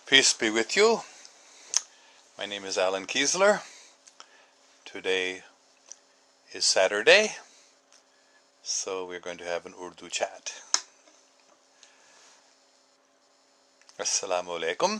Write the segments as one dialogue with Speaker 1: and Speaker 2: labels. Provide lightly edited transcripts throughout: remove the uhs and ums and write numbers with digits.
Speaker 1: Peace be with you. My name is Alan Kiesler. Today is Saturday, so we're going to have an Urdu chat. Assalamu alaikum.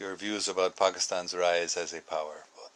Speaker 1: Your views about Pakistan's rise as a power,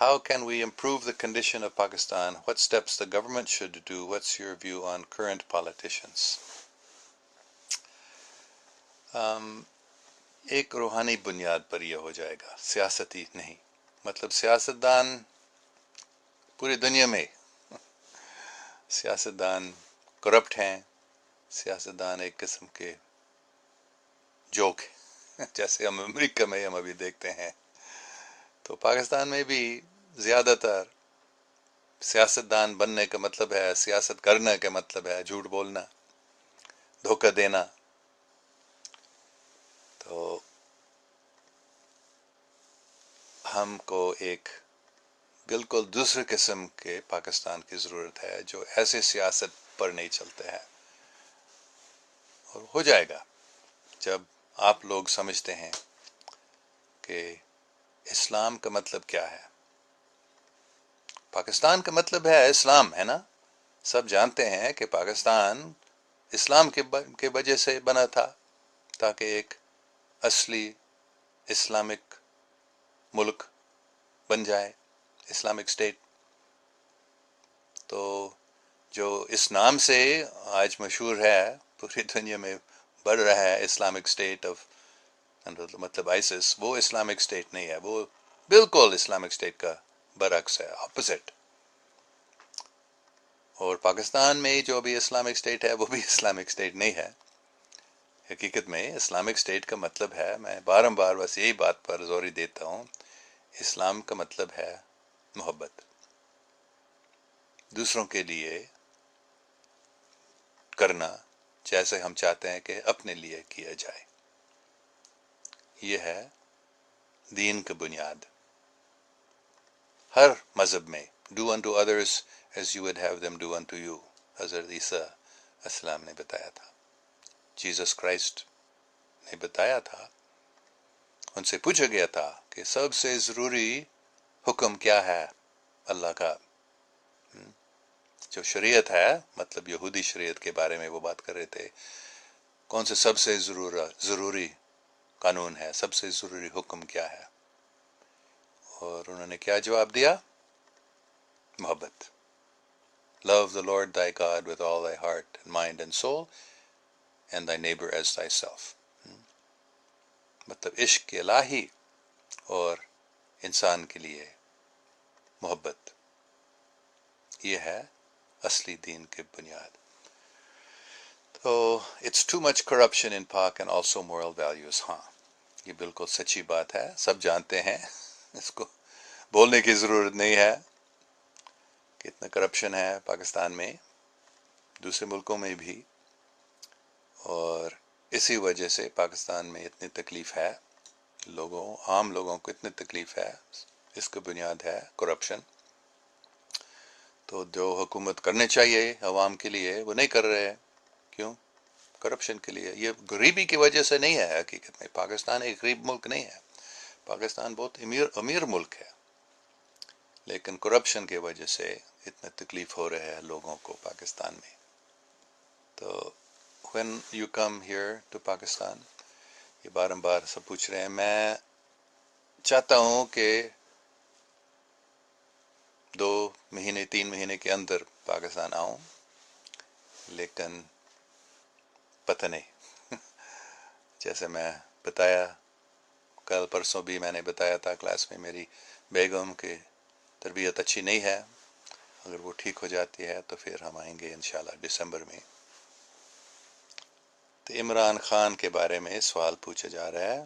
Speaker 1: How can we improve the condition of Pakistan? What steps the government should do? What's your view on current politicians? ایک روحانی بنیاد پر یہ ہو جائے گا، سیاستی نہیں. مطلب سیاستدان پوری دنیا میں سیاستدان کرپٹ ہیں، سیاستدان ایک قسم کے جوک جیسے ہم امریکہ میں ہم ابھی دیکھتے ہیں. تو پاکستان میں بھی زیادہ تر سیاستدان بننے کا مطلب ہے، سیاست کرنے کا مطلب ہے جھوٹ بولنا، دھوکہ دینا. تو ہم کو ایک بالکل دوسرے قسم کے پاکستان کی ضرورت ہے جو ایسے سیاست پر نہیں چلتے ہیں. اور ہو جائے گا جب آپ لوگ سمجھتے ہیں کہ اسلام کا مطلب کیا ہے. پاکستان کا مطلب ہے اسلام، ہے نا. سب جانتے ہیں کہ پاکستان اسلام کے وجہ سے بنا تھا، تاکہ ایک اصلی اسلامک ملک بن جائے، اسلامک اسٹیٹ. تو جو اس نام سے آج مشہور ہے، پوری دنیا میں بڑھ رہا ہے، اسلامک اسٹیٹ آف مطلب آئیسس، وہ اسلامک اسٹیٹ نہیں ہے، وہ بالکل اسلامک اسٹیٹ کا برعکس ہے، اپوزٹ. اور پاکستان میں جو بھی اسلامک اسٹیٹ ہے وہ بھی اسلامک اسٹیٹ نہیں ہے. حقیقت میں اسلامک اسٹیٹ کا مطلب ہے، میں بار بس یہی بات پر زوری دیتا ہوں، اسلام کا مطلب ہے محبت، دوسروں کے لیے کرنا جیسے ہم چاہتے ہیں کہ اپنے لیے کیا جائے. یہ ہے دین کی بنیاد. ہر مذہب میں do unto others as you would have them do unto you. حضرت عیسیٰ السلام نے بتایا تھا، جیسس کرائسٹ نے بتایا تھا. ان سے پوچھا گیا تھا کہ سب سے ضروری حکم کیا ہے اللہ کا. جو شریعت ہے، مطلب یہودی شریعت کے بارے میں وہ بات کر رہے تھے، کون سے سب سے ضروری قانون ہے، سب سے ضروری حکم کیا ہے. اور انہوں نے کیا جواب دیا؟ محبت. Love the Lord thy God with all thy heart and mind and soul and thy neighbor as thyself. مطلب عشق الہی اور انسان کے لیے محبت، یہ ہے اصلی دین کی بنیاد. تو it's too much corruption in Pak and also moral values. ہاں، یہ بالکل سچی بات ہے، سب جانتے ہیں، اس کو بولنے کی ضرورت نہیں ہے. کتنا کرپشن ہے پاکستان میں، دوسرے ملکوں میں بھی. اور اسی وجہ سے پاکستان میں اتنی تکلیف ہے، عام لوگوں کو اتنی تکلیف ہے، اس کی بنیاد ہے کرپشن. تو جو حکومت کرنے چاہیے عوام کے لیے وہ نہیں کر رہے. کیوں؟ کرپشن کے لیے. یہ غریبی کی وجہ سے نہیں ہے. حقیقت میں پاکستان ایک غریب ملک نہیں ہے، پاکستان بہت امیر ملک ہے، لیکن کرپشن کی وجہ سے اتنا تکلیف ہو رہا ہے لوگوں کو پاکستان میں. تو when you come here to Pakistan, یہ بار سب پوچھ رہے ہیں، میں چاہتا ہوں کہ 2-3 مہینے کے اندر پاکستان آؤں، لیکن پتہ نہیں. جیسے میں بتایا کل پرسوں بھی میں نے بتایا تھا کلاس میں، میری بیگم کی تربیت اچھی نہیں ہے. اگر وہ ٹھیک ہو جاتی ہے تو پھر ہم آئیں گے انشاءاللہ دسمبر میں. تو عمران خان کے بارے میں سوال پوچھا جا رہا ہے.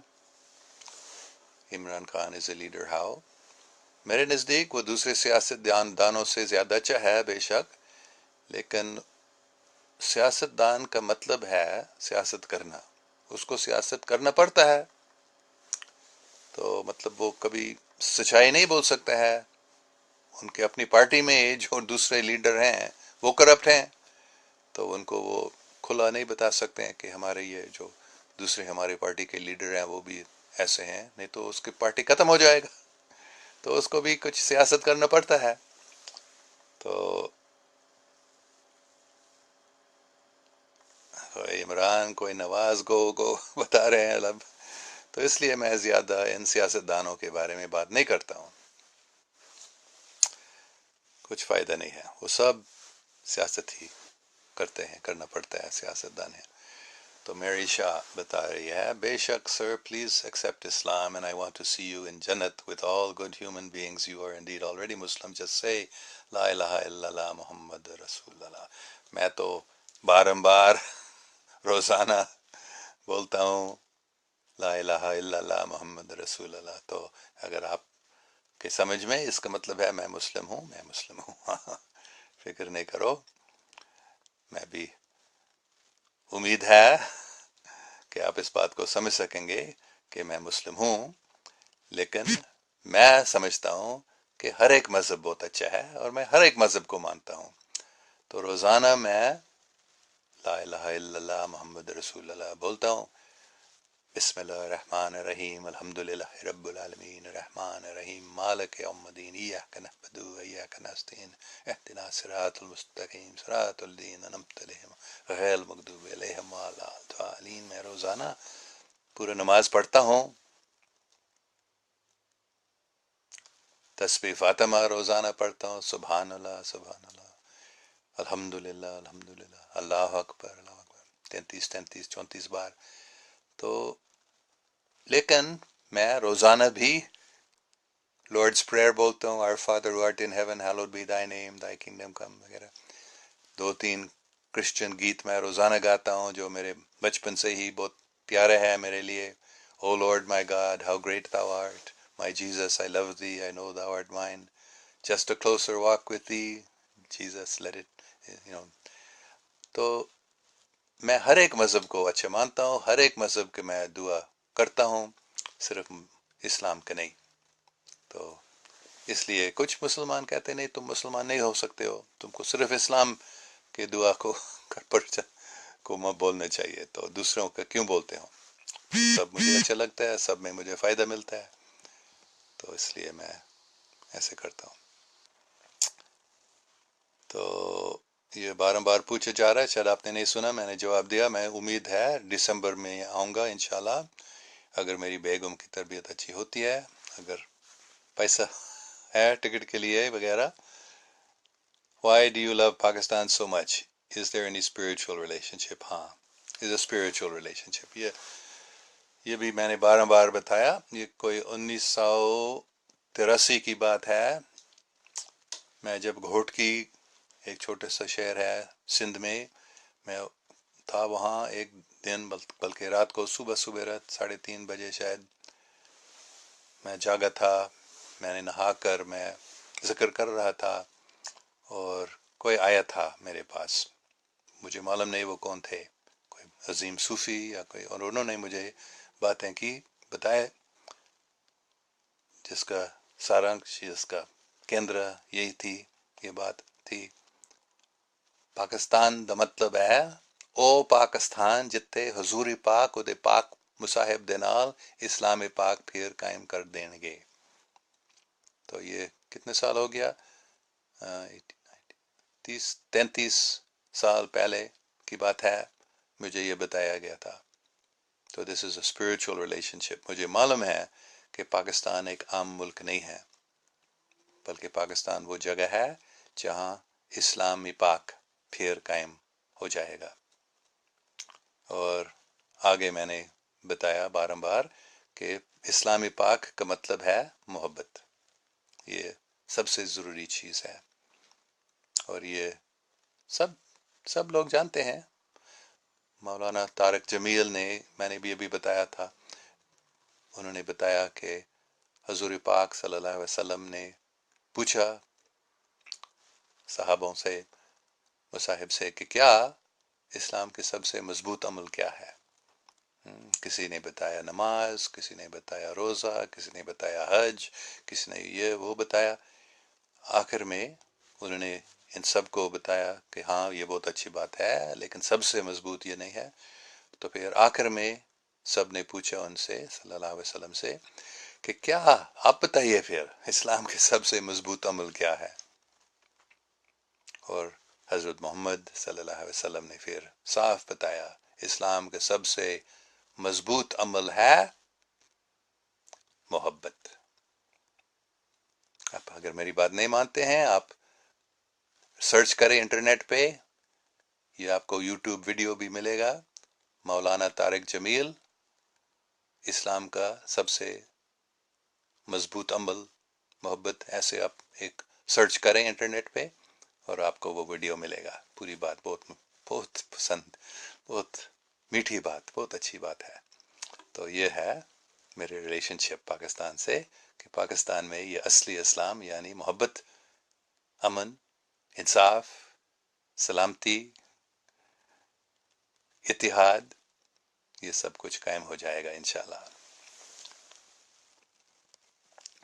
Speaker 1: عمران خان از اے لیڈر ہاؤ؟ میرے نزدیک وہ دوسرے سیاست دانوں سے زیادہ اچھا ہے بے شک، لیکن سیاست دان کا مطلب ہے سیاست کرنا، اس کو سیاست کرنا پڑتا ہے. تو مطلب وہ کبھی سچائی نہیں بول سکتا ہے. ان کے اپنی پارٹی میں جو دوسرے لیڈر ہیں وہ کرپٹ ہیں، تو ان کو وہ کھلا نہیں بتا سکتے ہیں کہ ہمارے یہ جو دوسرے ہماری پارٹی کے لیڈر ہیں وہ بھی ایسے ہیں، نہیں تو اس کی پارٹی ختم ہو جائے گا. تو اس کو بھی کچھ سیاست کرنا پڑتا ہے. تو عمران کوئی نواز کو بتا رہے ہیں اب، تو اس لیے میں زیادہ ان سیاست دانوں کے بارے میں بات نہیں کرتا ہوں. کچھ فائدہ نہیں ہے، وہ سب سیاست ہی کرتے ہیں، کرنا پڑتا ہے، سیاست دان ہے۔ تو میری شاہ بتا رہی ہے، بے شک sir, please accept Islam and I want to see you in Jannat with all good human beings. You are indeed already Muslim. Just say لا الہ الا اللہ محمد رسول اللہ۔ میں تو بارمبار روزانہ بولتا ہوں لا الہ الا اللہ محمد رسول اللہ۔ تو اگر آپ کے سمجھ میں اس کا مطلب ہے میں مسلم ہوں، میں مسلم ہوں۔ فکر نہیں کرو، میں بھی امید ہے کہ آپ اس بات کو سمجھ سکیں گے کہ میں مسلم ہوں، لیکن میں سمجھتا ہوں کہ ہر ایک مذہب بہت اچھا ہے اور میں ہر ایک مذہب کو مانتا ہوں۔ تو روزانہ میں لا الہ الا اللہ محمد رسول اللہ بولتا ہوں۔ بسم اللہ الرحمن الرحیم، الحمدللہ رب العالمین، الرحمن الرحیم، مالک یوم الدین، ایاک نعبد و ایاک نستعین، اہدنا الصراط المستقیم، صراط الذین انعمت علیہم غیر المغضوب علیہم ولا الضالین۔ میں روزانہ پورا نماز پڑھتا ہوں، تسبیح فاطمہ روزانہ پڑھتا ہوں، سبحان اللہ سبحان اللہ، الحمدللہ الحمدللہ، اللہ اکبر اللہ اکبر، 33 بار۔ تو لیکن میں روزانہ بھی لارڈس پریئر بولتا ہوں، our Father who art in heaven hallowed be thy name, thy kingdom come وغیرہ۔ 2-3 کرسچن گیت میں روزانہ گاتا ہوں جو میرے بچپن سے ہی بہت پیارے ہیں میرے لیے۔ O Lord my God, how great thou art, my Jesus, I love thee, I know thou art mine, just a closer walk with thee, Jesus, let it, you know۔ تو میں ہر ایک مذہب کو اچھا مانتا ہوں، ہر ایک مذہب کے میں دعا کرتا ہوں، صرف اسلام کے نہیں۔ تو اس لیے کچھ مسلمان کہتے نہیں تم مسلمان نہیں ہو سکتے ہو، تم کو صرف اسلام کے دعا کو بولنا چاہیے، تو دوسروں کا کیوں بولتے ہو؟ سب مجھے اچھا لگتا ہے، سب میں مجھے فائدہ ملتا ہے، تو اس لیے میں ایسے کرتا ہوں۔ تو یہ بار پوچھا جا رہا ہے، شاید آپ نے نہیں سنا، میں نے جواب دیا۔ میں امید ہے دسمبر میں آؤں گا انشاءاللہ، اگر میری بیگم کی تربیت اچھی ہوتی ہے، اگر پیسہ ہے ٹکٹ کے لیے وغیرہ۔ Why do you love Pakistan so much? Is there any spiritual relationship? ہاں، is a spiritual relationship۔ یہ بھی میں نے بار بتایا، یہ کوئی 1983 کی بات ہے۔ میں جب گھوٹکی ایک چھوٹے سا شہر ہے سندھ میں تھا، وہاں ایک دن بلکہ رات کو صبح رات 3:30 بجے شاید میں جاگا تھا، میں نے نہا کر میں ذکر کر رہا تھا اور کوئی آیا تھا میرے پاس، مجھے معلوم نہیں وہ کون تھے، کوئی عظیم صوفی یا کوئی، اور انہوں نے مجھے باتیں کی، بتائے، جس کا سارانش، جس کا کیندرا یہی تھی، یہ بات تھی، پاکستان دا مطلب ہے او پاکستان جتے حضوری پاک دے پاک مصاحب دے نال اسلام پاک پھر قائم کر دیں گے۔ تو یہ کتنے سال ہو گیا؟ 33 سال پہلے کی بات ہے، مجھے یہ بتایا گیا تھا۔ تو دس از اے اسپریچول ریلیشن شپ۔ مجھے معلوم ہے کہ پاکستان ایک عام ملک نہیں ہے، بلکہ پاکستان وہ جگہ ہے جہاں اسلامی پاک پھر قائم ہو جائے گا۔ اور آگے میں نے بتایا بار کہ اسلامی پاک کا مطلب ہے محبت، یہ سب سے ضروری چیز ہے، اور یہ سب لوگ جانتے ہیں۔ مولانا طارق جمیل نے، میں نے بھی ابھی بتایا تھا، انہوں نے بتایا کہ حضور پاک صلی اللہ علیہ وسلم نے پوچھا صحابوں سے، مصاحب سے، کہ کیا اسلام کے سب سے مضبوط عمل کیا ہے؟ کسی نے بتایا نماز، کسی نے بتایا روزہ، کسی نے بتایا حج، کسی نے یہ وہ بتایا۔ آخر میں انہوں نے ان سب کو بتایا کہ ہاں یہ بہت اچھی بات ہے، لیکن سب سے مضبوط یہ نہیں ہے۔ تو پھر آخر میں سب نے پوچھا ان سے، صلی اللہ علیہ وسلم سے، کہ کیا آپ بتائیے پھر اسلام کے سب سے مضبوط عمل کیا ہے؟ اور حضرت محمد صلی اللہ علیہ وسلم نے پھر صاف بتایا، اسلام کا سب سے مضبوط عمل ہے محبت۔ آپ اگر میری بات نہیں مانتے ہیں، آپ سرچ کریں انٹرنیٹ پہ، یہ آپ کو یوٹیوب ویڈیو بھی ملے گا، مولانا طارق جمیل، اسلام کا سب سے مضبوط عمل محبت، ایسے آپ ایک سرچ کریں انٹرنیٹ پہ اور آپ کو وہ ویڈیو ملے گا، پوری بات بہت بہت پسند، بہت میٹھی بات، بہت اچھی بات ہے۔ تو یہ ہے میرے ریلیشن شپ پاکستان سے، کہ پاکستان میں یہ اصلی اسلام یعنی محبت، امن، انصاف، سلامتی، اتحاد، یہ سب کچھ قائم ہو جائے گا انشاءاللہ۔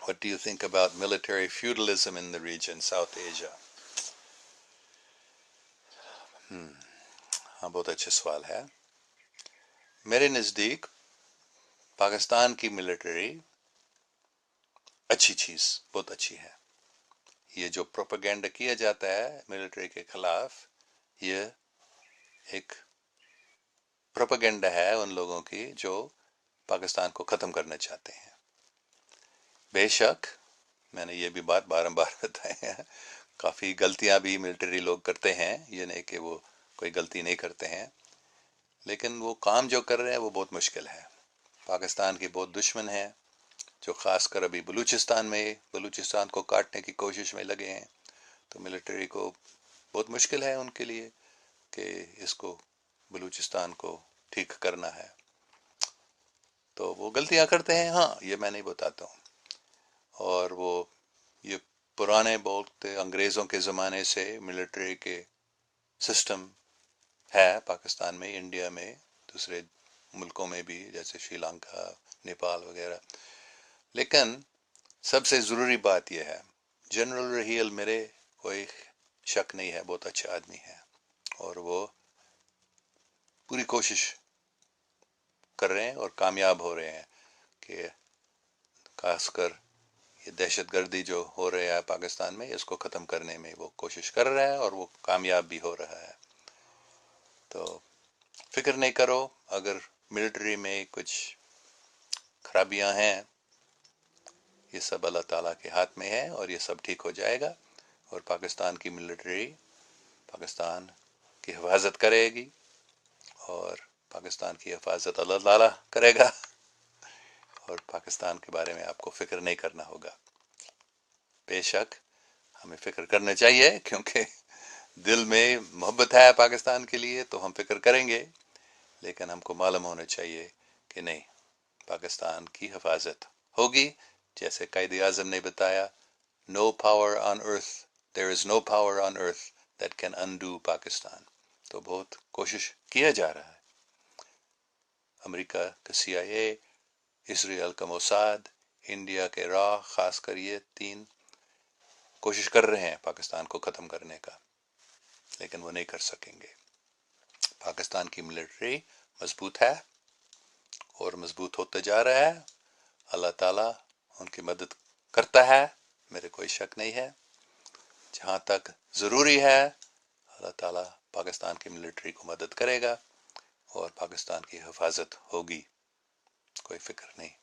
Speaker 1: What do you think about military feudalism in the region, South Asia? ہاں، بہت اچھا سوال ہے۔ میرے نزدیک پاکستان کی ملٹری اچھی چیز، بہت اچھی ہے۔ یہ جو پروپیگنڈا کیا جاتا ہے ملٹری کے خلاف، یہ ایک پروپیگنڈا ہے ان لوگوں کی جو پاکستان کو ختم کرنا چاہتے ہیں۔ بے شک میں نے یہ بھی بات بار بتائی ہے، کافی غلطیاں بھی ملٹری لوگ کرتے ہیں، یہ نہیں کہ وہ کوئی غلطی نہیں کرتے ہیں، لیکن وہ کام جو کر رہے ہیں وہ بہت مشکل ہے۔ پاکستان کے بہت دشمن ہیں جو خاص کر ابھی بلوچستان کو کاٹنے کی کوشش میں لگے ہیں، تو ملٹری کو بہت مشکل ہے ان کے لیے کہ اس کو بلوچستان کو ٹھیک کرنا ہے، تو وہ غلطیاں کرتے ہیں، ہاں یہ میں نہیں بتاتا ہوں۔ اور وہ یہ پرانے بولتے انگریزوں کے زمانے سے ملٹری کے سسٹم ہے پاکستان میں، انڈیا میں، دوسرے ملکوں میں بھی جیسے شری لنکا، نیپال وغیرہ۔ لیکن سب سے ضروری بات یہ ہے، جنرل رحیل میرے کوئی شک نہیں ہے، بہت اچھا آدمی ہے، اور وہ پوری کوشش کر رہے ہیں اور کامیاب ہو رہے ہیں کہ خاص کر یہ دہشت گردی جو ہو رہا ہے پاکستان میں، اس کو ختم کرنے میں وہ کوشش کر رہا ہے اور وہ کامیاب بھی ہو رہا ہے۔ تو فکر نہیں کرو، اگر ملٹری میں کچھ خرابیاں ہیں، یہ سب اللہ تعالیٰ کے ہاتھ میں ہے اور یہ سب ٹھیک ہو جائے گا، اور پاکستان کی ملٹری پاکستان کی حفاظت کرے گی، اور پاکستان کی حفاظت اللہ تعالیٰ کرے گا، اور پاکستان کے بارے میں آپ کو فکر نہیں کرنا ہوگا۔ بے شک ہمیں فکر کرنا چاہیے، کیونکہ دل میں محبت ہے پاکستان کے لیے تو ہم فکر کریں گے، لیکن ہم کو معلوم ہونا چاہیے کہ نہیں، پاکستان کی حفاظت ہوگی، جیسے قائد اعظم نے بتایا، no power on earth there is no power on earth that can undo Pakistan. تو بہت کوشش کیا جا رہا ہے، امریکہ کا CIA، اسرائیل کا موساد، انڈیا کے را، خاص کر یہ تین کوشش کر رہے ہیں پاکستان کو ختم کرنے کا، لیکن وہ نہیں کر سکیں گے۔ پاکستان کی ملٹری مضبوط ہے اور مضبوط ہوتا جا رہا ہے، اللہ تعالیٰ ان کی مدد کرتا ہے، میرے کوئی شک نہیں ہے۔ جہاں تک ضروری ہے اللہ تعالیٰ پاکستان کی ملٹری کو مدد کرے گا اور پاکستان کی حفاظت ہوگی، کوئی فکر نہیں۔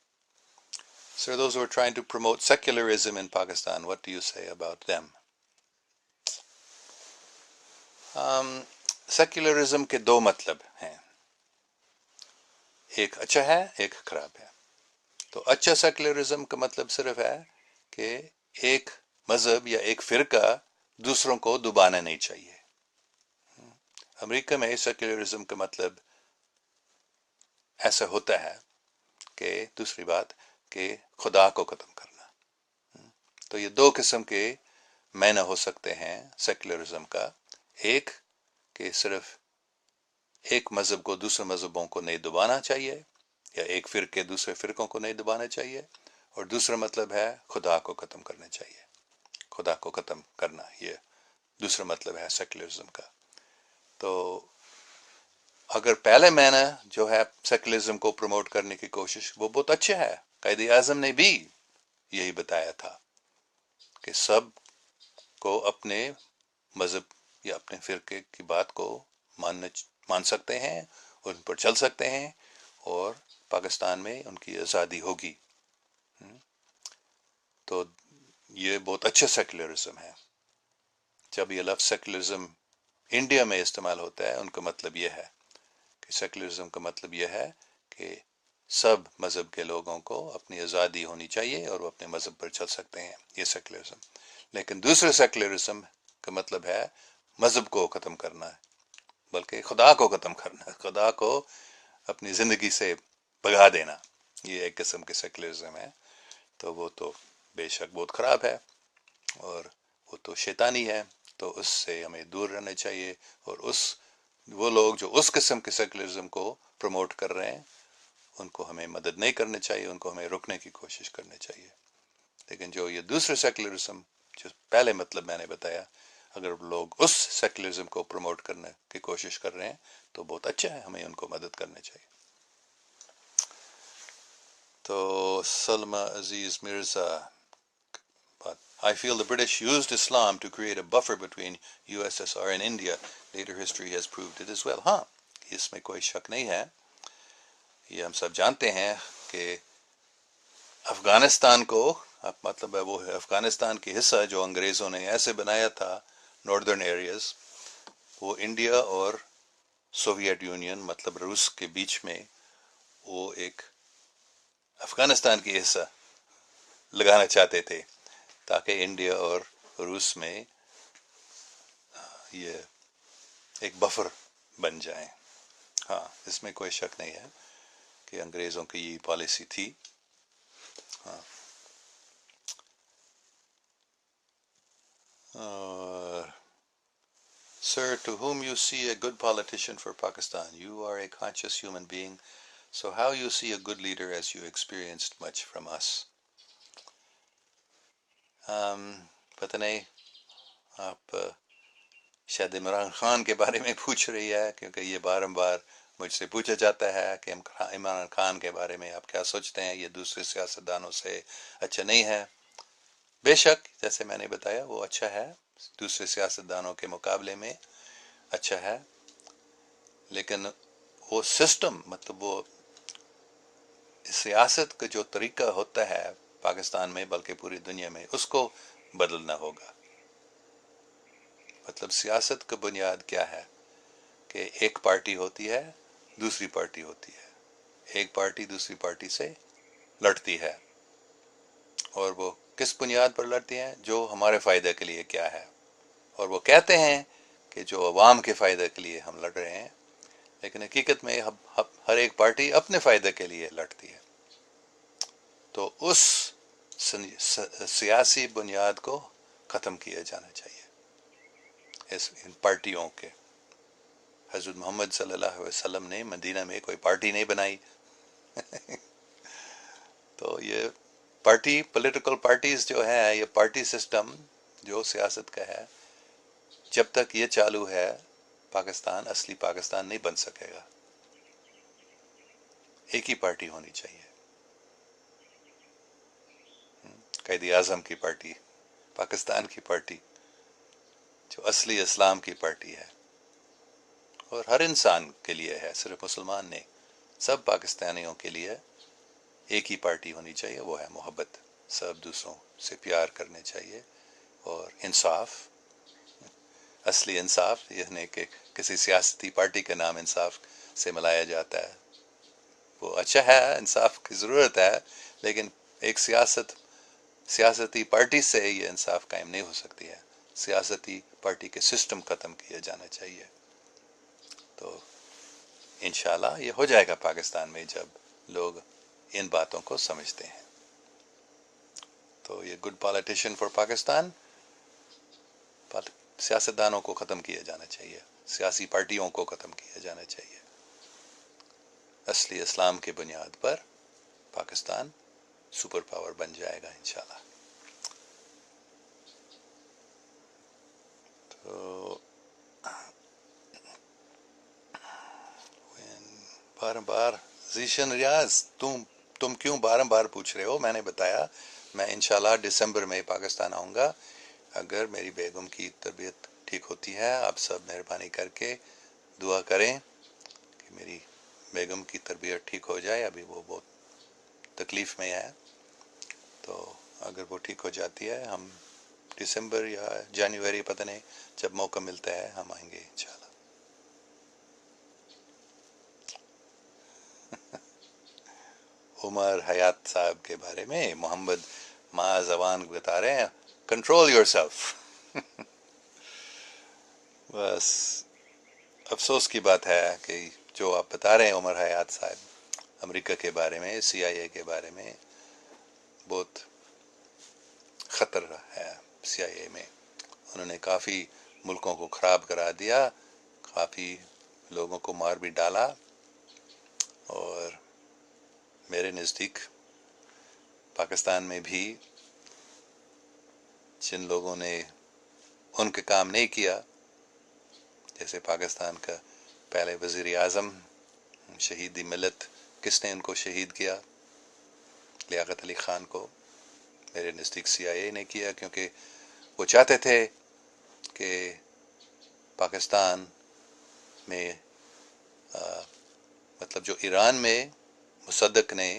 Speaker 1: So those who are trying to promote secularism in Pakistan, what do you say about them? Secularism کے دو مطلب ہیں، ایک اچھا ہے، ایک خراب ہے۔ تو اچھا سیکولرزم کا مطلب صرف ہے کہ ایک مذہب یا ایک فرقہ دوسروں کو دبانا نہیں چاہیے۔ امریکہ میں سیکولرزم کا مطلب ایسا ہوتا ہے کہ دوسری بات کہ خدا کو ختم کرنا۔ تو یہ دو قسم کے معنی ہو سکتے ہیں سیکولرزم کا، ایک کہ صرف ایک مذہب کو دوسرے مذہبوں کو نہیں دبانا چاہیے، یا ایک فرقے دوسرے فرقوں کو نہیں دبانا چاہیے، اور دوسرا مطلب ہے خدا کو ختم کرنا چاہیے، خدا کو ختم کرنا، یہ دوسرا مطلب ہے سیکولرزم کا۔ تو اگر پہلے معنی جو ہے سیکولرزم کو پروموٹ کرنے کی کوشش، وہ بہت اچھا ہے، قائد اعظم نے بھی یہی بتایا تھا کہ سب کو اپنے مذہب یا اپنے فرقے کی بات کو مان سکتے ہیں، ان پر چل سکتے ہیں، اور پاکستان میں ان کی آزادی ہوگی۔ تو یہ بہت اچھا سیکولرزم ہے۔ جب یہ لفظ سیکولرزم انڈیا میں استعمال ہوتا ہے ان کا مطلب یہ ہے کہ سیکولرزم کا مطلب یہ ہے کہ سب مذہب کے لوگوں کو اپنی آزادی ہونی چاہیے اور وہ اپنے مذہب پر چل سکتے ہیں، یہ سیکولرزم۔ لیکن دوسرے سیکولرزم کا مطلب ہے مذہب کو ختم کرنا ہے، بلکہ خدا کو ختم کرنا ہے، خدا کو اپنی زندگی سے بھگا دینا، یہ ایک قسم کے سیکولرزم ہے۔ تو وہ تو بے شک بہت خراب ہے اور وہ تو شیطانی ہے، تو اس سے ہمیں دور رہنا چاہیے، اور وہ لوگ جو اس قسم کے سیکولرزم کو پروموٹ کر رہے ہیں ان کو ہمیں مدد نہیں کرنی چاہیے، ان کو ہمیں روکنے کی کوشش کرنی چاہیے۔ لیکن جو یہ دوسرے سیکولرزم جو پہلے مطلب میں نے بتایا، اگر لوگ اس سیکولرزم کو پروموٹ کرنے کی کوشش کر رہے ہیں تو بہت اچھا ہے، ہمیں ان کو مدد کرنی چاہیے۔ تو سلمہ عزیز Mirza, I feel the British used Islam to create a buffer between USSR and India. Later history has proved it as well. ہاں، اس میں کوئی شک نہیں ہے، یہ ہم سب جانتے ہیں کہ افغانستان کو مطلب ہے وہ افغانستان کی حصہ جو انگریزوں نے ایسے بنایا تھا، ناردرن ایریاز، وہ انڈیا اور سوویت یونین مطلب روس کے بیچ میں وہ ایک افغانستان کی حصہ لگانا چاہتے تھے تاکہ انڈیا اور روس میں یہ ایک بفر بن جائیں۔ ہاں، اس میں کوئی شک نہیں ہے کہ انگریزوں کی یہ پالیسی تھی۔ ہاں، Sir, to whom you see a good politician for Pakistan, you are a conscious human being, so how you see a good leader as you experienced much from us? پتہ نہیں، آپ شاید عمران خان کے بارے میں پوچھ رہی ہے، کیونکہ یہ بار مجھ سے پوچھا جاتا ہے کہ عمران خان کے بارے میں آپ کیا سوچتے ہیں، یہ دوسرے سیاستدانوں سے اچھا نہیں ہے۔ بے شک جیسے میں نے بتایا وہ اچھا ہے، دوسرے سیاستدانوں کے مقابلے میں اچھا ہے، لیکن وہ سسٹم مطلب وہ سیاست کا جو طریقہ ہوتا ہے پاکستان میں بلکہ پوری دنیا میں، اس کو بدلنا ہوگا۔ مطلب سیاست کا بنیاد کیا ہے کہ ایک پارٹی ہوتی ہے، دوسری پارٹی ہوتی ہے، ایک پارٹی دوسری پارٹی سے لڑتی ہے، اور وہ کس بنیاد پر لڑتی ہیں؟ جو ہمارے فائدے کے لیے کیا ہے، اور وہ کہتے ہیں کہ جو عوام کے فائدے کے لیے ہم لڑ رہے ہیں، لیکن حقیقت میں ہر ایک پارٹی اپنے فائدے کے لیے لڑتی ہے۔ تو اس سیاسی بنیاد کو ختم کیا جانا چاہیے، ان پارٹیوں کے۔ حضرت محمد صلی اللہ علیہ وسلم نے مدینہ میں کوئی پارٹی نہیں بنائی تو یہ پولیٹیکل پارٹیز جو ہے، یہ پارٹی سسٹم جو سیاست کا ہے، جب تک یہ چالو ہے پاکستان اصلی پاکستان نہیں بن سکے گا۔ ایک ہی پارٹی ہونی چاہیے، قائد اعظم کی پارٹی، پاکستان کی پارٹی جو اصلی اسلام کی پارٹی ہے، اور ہر انسان کے لیے ہے، صرف مسلمان نہیں، سب پاکستانیوں کے لیے ایک ہی پارٹی ہونی چاہیے، وہ ہے محبت، سب دوسروں سے پیار کرنے چاہیے، اور انصاف، اصلی انصاف، یہ نہیں کہ کسی سیاسی پارٹی کا نام انصاف سے ملایا جاتا ہے۔ وہ اچھا ہے، انصاف کی ضرورت ہے، لیکن ایک سیاسی پارٹی سے یہ انصاف قائم نہیں ہو سکتی ہے، سیاسی پارٹی کے سسٹم ختم کیا جانا چاہیے۔ تو انشاءاللہ یہ ہو جائے گا پاکستان میں جب لوگ ان باتوں کو سمجھتے ہیں۔ تو یہ گڈ پالیٹیشین فار پاکستان، سیاستدانوں کو ختم کیا جانا چاہیے، سیاسی پارٹیوں کو ختم کیا جانا چاہیے، اصلی اسلام کی بنیاد پر پاکستان سپر پاور بن جائے گا انشاءاللہ۔ تو بار ذیشان ریاض، تم کیوں بار پوچھ رہے ہو؟ میں نے بتایا میں انشاءاللہ دسمبر میں پاکستان آؤں گا، اگر میری بیگم کی طبیعت ٹھیک ہوتی ہے۔ آپ سب مہربانی کر کے دعا کریں کہ میری بیگم کی طبیعت ٹھیک ہو جائے، ابھی وہ بہت تکلیف میں ہے، تو اگر وہ ٹھیک ہو جاتی ہے ہم دسمبر یا جنوری، پتہ نہیں، جب موقع ملتا ہے ہم آئیں گے انشاءاللہ۔ عمر حیات صاحب کے بارے میں محمد معاذ اوان بتا رہے ہیں، کنٹرول یور سیلف۔ بس افسوس کی بات ہے کہ جو آپ بتا رہے ہیں عمر حیات صاحب، امریکہ کے بارے میں، CIA کے بارے میں، بہت خطر ہے CIA میں۔ انہوں نے کافی ملکوں کو خراب کرا دیا، کافی لوگوں کو مار بھی ڈالا، اور میرے نزدیک پاکستان میں بھی جن لوگوں نے ان کے کام نہیں کیا، جیسے پاکستان کا پہلے وزیر اعظم شہید ملت، کس نے ان کو شہید کیا؟ لیاقت علی خان کو۔ میرے نزدیک CIA نے کیا، کیونکہ وہ چاہتے تھے کہ پاکستان میں مطلب جو ایران میں مصدق نے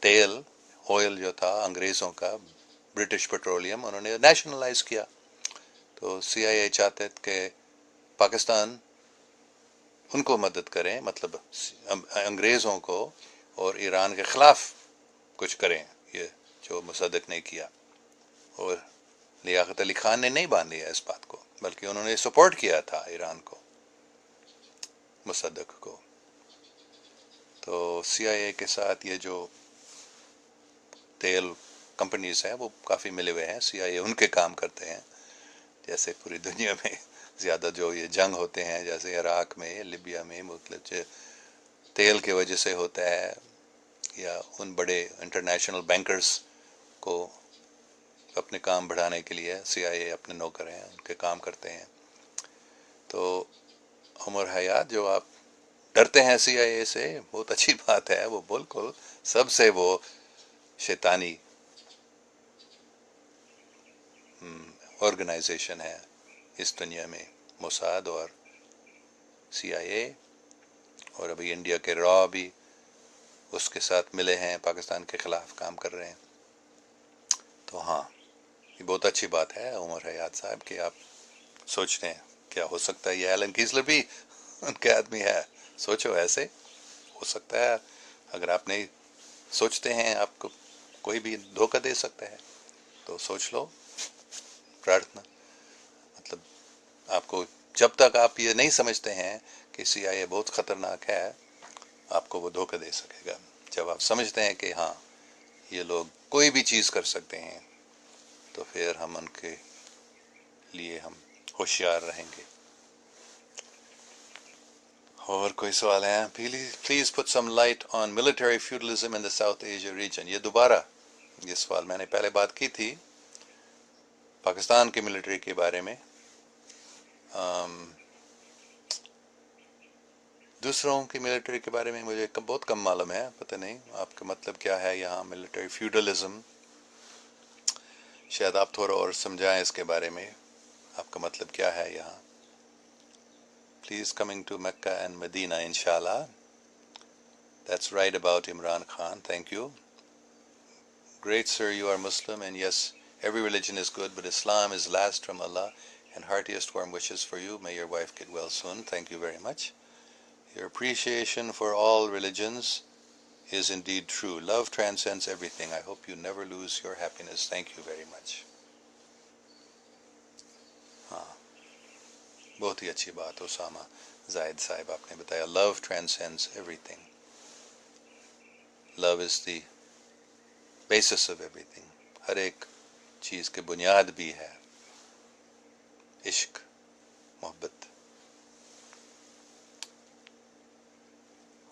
Speaker 1: تیل، آئل جو تھا انگریزوں کا، برٹش پیٹرولیم، انہوں نے نیشنلائز کیا۔ تو CIA چاہتے کہ پاکستان ان کو مدد کریں، مطلب انگریزوں کو، اور ایران کے خلاف کچھ کریں، یہ جو مصدق نے کیا۔ اور لیاقت علی خان نے نہیں باندھ لیا اس بات کو، بلکہ انہوں نے سپورٹ کیا تھا ایران کو، مصدق کو۔ تو CIA کے ساتھ یہ جو تیل کمپنیز ہیں وہ کافی ملے ہوئے ہیں، CIA ان کے کام کرتے ہیں، جیسے پوری دنیا میں زیادہ جو یہ جنگ ہوتے ہیں، جیسے عراق میں، لیبیا میں، مختلف تیل کی وجہ سے ہوتا ہے، یا ان بڑے انٹرنیشنل بینکرز کو اپنے کام بڑھانے کے لیے CIA اپنے نوکر ہیں، ان کے کام کرتے ہیں۔ تو عمر حیات، جو آپ ڈرتے ہیں CIA سے، بہت اچھی بات ہے، وہ بالکل سب سے وہ شیطانی آرگنائزیشن ہے اس دنیا میں، موساد اور CIA، اور ابھی انڈیا کے را بھی اس کے ساتھ ملے ہیں، پاکستان کے خلاف کام کر رہے ہیں۔ تو ہاں، یہ بہت اچھی بات ہے عمر حیات صاحب کہ آپ سوچتے ہیں کیا ہو سکتا ہے یہ ایلن کیسلر بھی ان کے آدمی ہے۔ سوچو، ایسے ہو سکتا ہے، اگر آپ نہیں سوچتے ہیں آپ کو کوئی بھی دھوکہ دے سکتا ہے، تو سوچ لو، پرارتھنا، مطلب آپ کو جب تک آپ یہ نہیں سمجھتے ہیں کہ CIA بہت خطرناک ہے، آپ کو وہ دھوکہ دے سکے گا۔ جب آپ سمجھتے ہیں کہ ہاں یہ لوگ کوئی بھی چیز کر سکتے ہیں، تو پھر ہم ان کے لیے ہم ہوشیار رہیں گے۔ اور کوئی سوال ہے؟ Please put some light on military feudalism in the South Asia region۔ یہ دوبارہ یہ سوال میں نے پہلے بات کی تھی پاکستان کی ملٹری کے بارے میں، دوسروں کی ملٹری کے بارے میں مجھے بہت کم معلوم ہے، پتہ نہیں آپ کا مطلب کیا ہے یہاں ملٹری فیوڈلزم، شاید آپ تھوڑا اور سمجھائیں اس کے بارے میں، آپ کا مطلب کیا ہے یہاں۔ Please coming to Mecca and Medina, inshallah. That's right about Imran Khan. Thank you. Great, sir. You are Muslim, and yes, every religion is good, but Islam is last from Allah, and heartiest warm wishes for you. May your wife get well soon. Thank you very much. Your appreciation for all religions is indeed true. Love transcends everything. I hope you never lose your happiness. Thank you very much. ہاں، بہت ہی اچھی بات اسامہ زاہد صاحب آپ نے بتایا، love transcends everything, love is the basis of everything, ہر ایک چیز کی بنیاد بھی ہے عشق، محبت۔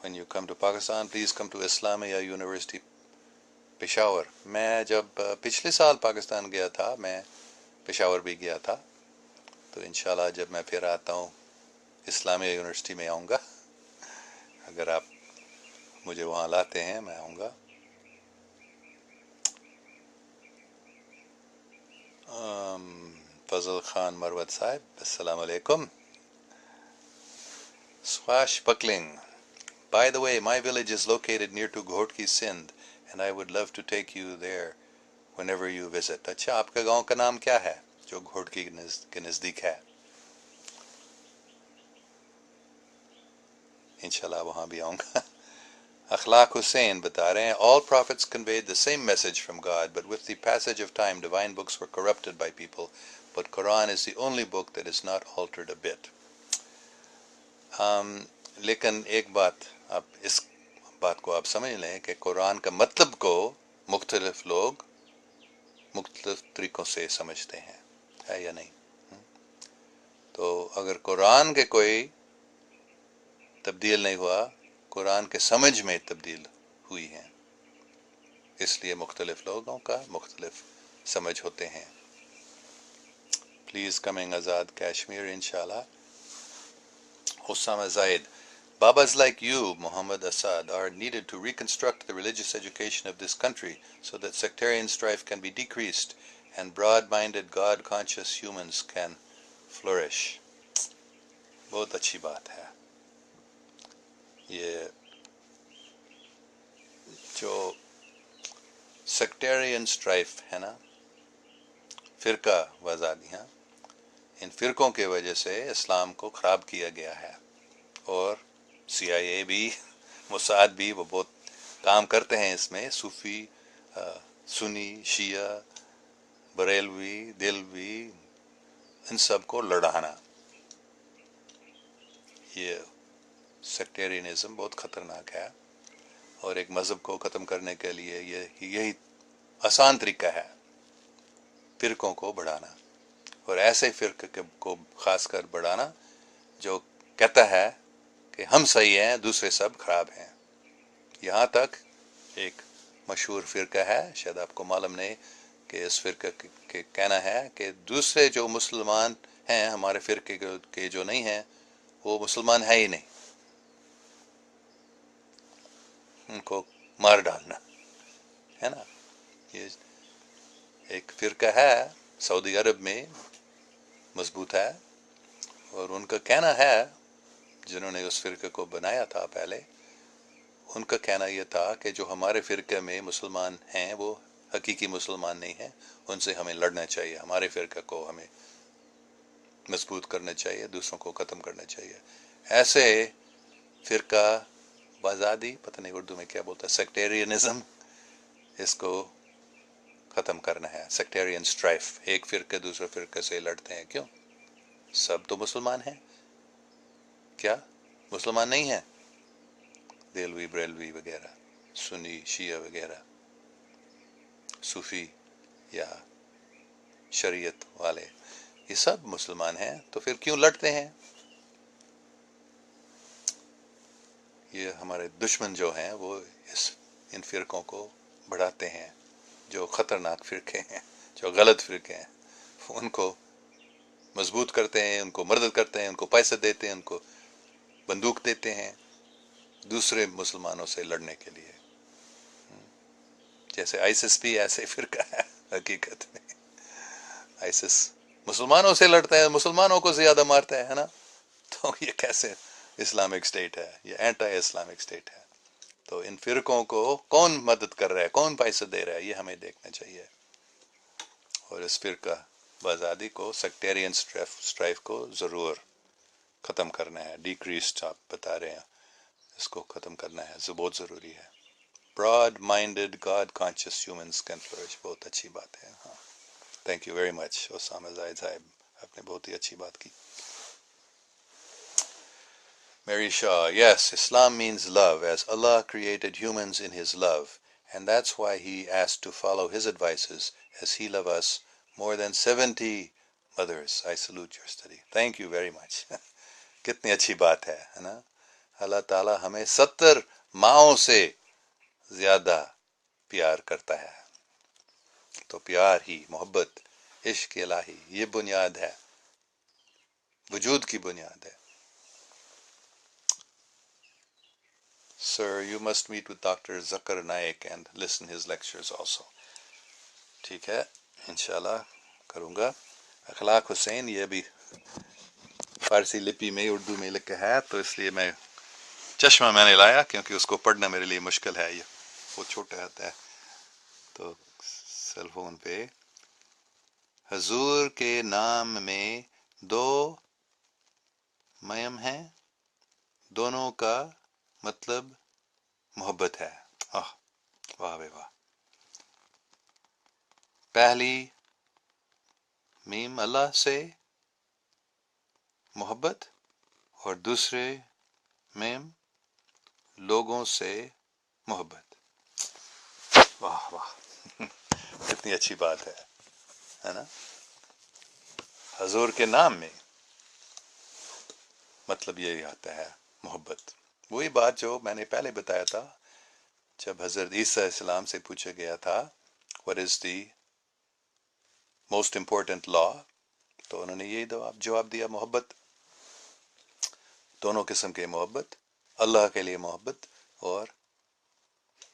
Speaker 1: When you come to Pakistan, please come to Islamia University Peshawar. میں جب پچھلے سال پاکستان گیا تھا، میں پشاور بھی گیا تھا، تو انشاءاللہ جب میں پھر آتا ہوں اسلامیہ یونیورسٹی میں آؤں گا، اگر آپ مجھے وہاں لاتے ہیں میں آؤں گا۔ فضل خان مروت صاحب، السلام علیکم۔ Swashbuckling. By the way, my village is located near to Ghotki, Sindh, and I would love to take you there whenever you visit. اچھا آپ کا گاؤں کا نام کیا ہے جو گھوڑکی کے نزدیک ہے؟ انشاءاللہ وہاں بھی آؤں گا. اخلاق حسین بتا رہے ہیں all prophets conveyed the same message from God, but with the passage of time divine books were corrupted by people, but Quran is the only book that is not altered a bit. لیکن ایک بات آپ اس بات کو آپ سمجھ لیں کہ قرآن کا مطلب کو مختلف لوگ مختلف طریقوں سے سمجھتے ہیں، ہے یا نہیں؟ تو اگر قرآن کے کوئی تبدیل نہیں ہوا، قرآن کے سمجھ میں تبدیل ہوئی ہیں، اس لیے مختلف لوگوں کا مختلف سمجھ ہوتے ہیں. پلیز کمنگ آزاد کشمیر انشاءاللہ. Osama Zaid, Babas like you, Muhammad Assad, are needed to reconstruct the religious education of this country so that sectarian strife can be decreased and broad-minded, God-conscious humans can flourish. بہت اچھی بات ہے. یہ جو sectarian strife ہے نا، فرقہ وازادیاں، ان فرقوں کی وجہ سے اسلام کو خراب کیا گیا ہے. اور CIA بھی، موساد بھی، وہ بہت کام کرتے ہیں اس میں. صوفی، سنی، شیعہ، بریلوی، دلوی، ان سب کو لڑانا. یہ سیکٹیرینزم بہت خطرناک ہے، اور ایک مذہب کو ختم کرنے کے لیے یہی آسان طریقہ ہے، فرقوں کو بڑھانا، اور ایسے فرقے کو خاص کر بڑھانا جو کہتا ہے کہ ہم صحیح ہیں، دوسرے سب خراب ہیں. یہاں تک ایک مشہور فرقہ ہے، شاید آپ کو معلوم نہیں، کہ اس فرقے کے کہنا ہے کہ دوسرے جو مسلمان ہیں ہمارے فرقے کے جو نہیں ہیں وہ مسلمان ہے ہی نہیں، ان کو مار ڈالنا ہے نا. یہ ایک فرقہ ہے سعودی عرب میں مضبوط ہے، اور ان کا کہنا ہے، جنہوں نے اس فرقے کو بنایا تھا پہلے، ان کا کہنا یہ تھا کہ جو ہمارے فرقے میں مسلمان ہیں وہ حقیقی مسلمان نہیں ہیں، ان سے ہمیں لڑنا چاہیے، ہمارے فرقے کو ہمیں مضبوط کرنا چاہیے، دوسروں کو ختم کرنا چاہیے. ایسے فرقہ بازادی، پتہ نہیں اردو میں کیا بولتا ہے، سیکٹیرینزم، اس کو ختم کرنا ہے. سیکٹیرین اسٹرائف، ایک فرقے دوسرے فرقے سے لڑتے ہیں، کیوں؟ سب تو مسلمان ہیں. کیا مسلمان نہیں ہیں؟ دہلوی، بریلوی وغیرہ، سنی، شیعہ وغیرہ، صوفی یا شریعت والے، یہ سب مسلمان ہیں، تو پھر کیوں لڑتے ہیں؟ یہ ہمارے دشمن جو ہیں وہ ان فرقوں کو بڑھاتے ہیں، جو خطرناک فرقے ہیں، جو غلط فرقے ہیں، ان کو مضبوط کرتے ہیں، ان کو مدد کرتے ہیں، ان کو پیسے دیتے ہیں، ان کو بندوق دیتے ہیں دوسرے مسلمانوں سے لڑنے کے لیے. جیسے ISIS بھی ایسے فرقہ ہے حقیقت میں. ISIS مسلمانوں سے لڑتا ہے، مسلمانوں کو زیادہ مارتا ہے نا. تو یہ کیسے اسلامک اسٹیٹ ہے؟ یہ اینٹی اسلامک اسٹیٹ ہے. تو ان فرقوں کو کون مدد کر رہا ہے، کون پیسے دے رہا ہے، یہ ہمیں دیکھنا چاہیے. اور اس فرقہ بازادی کو، سیکٹیرین اسٹرائف کو ضرور ختم کرنا ہے. ڈیکریسڈ آپ بتا رہے ہیں، اس کو ختم کرنا ہے، جو بہت ضروری ہے. Broad minded God conscious humans can flourish. بہت اچھی بات ہے. ہاں، thank you very much Osama Zahid sahab, آپ نے بہت ہی اچھی بات کی. Mary Shaw, yes, Islam means love, as Allah created humans in His love, and that's why He asked to follow His advices, as He loved us more than 70 mothers. I salute your study. Thank you very much. کتنی اچھی بات ہے نا. اللہ تعالیٰ ہمیں 70 ماؤں سے زیادہ پیار کرتا ہے. تو پیار ہی، محبت، عشق الہی، یہ بنیاد ہے، وجود کی بنیاد ہے. Sir, you must meet with Dr. Zakir Naik and listen his lectures also. ٹھیک ہے، انشاءاللہ کروں گا. اخلاق حسین، یہ بھی فارسی لپی میں اردو میں لکھا ہے، تو اس لیے میں چشمہ میں نے لایا، کیونکہ اس کو پڑھنا میرے لیے مشکل ہے، یہ وہ چھوٹا ہوتا ہے، تو سیل فون پہ حضور کے نام میں 2 میم ہیں، دونوں کا مطلب محبت ہے. واہ بے واہ. پہلی میم اللہ سے محبت اور دوسرے میم لوگوں سے محبت. واہ واہ کتنی اچھی بات ہے نا. حضور کے نام میں مطلب یہی آتا ہے محبت. وہی بات جو میں نے پہلے بتایا تھا جب حضرت عیسیٰ علیہ السلام سے پوچھا گیا تھا what is the most important law، تو انہوں نے یہی جواب دیا محبت. دونوں قسم کے محبت، اللہ کے لیے محبت اور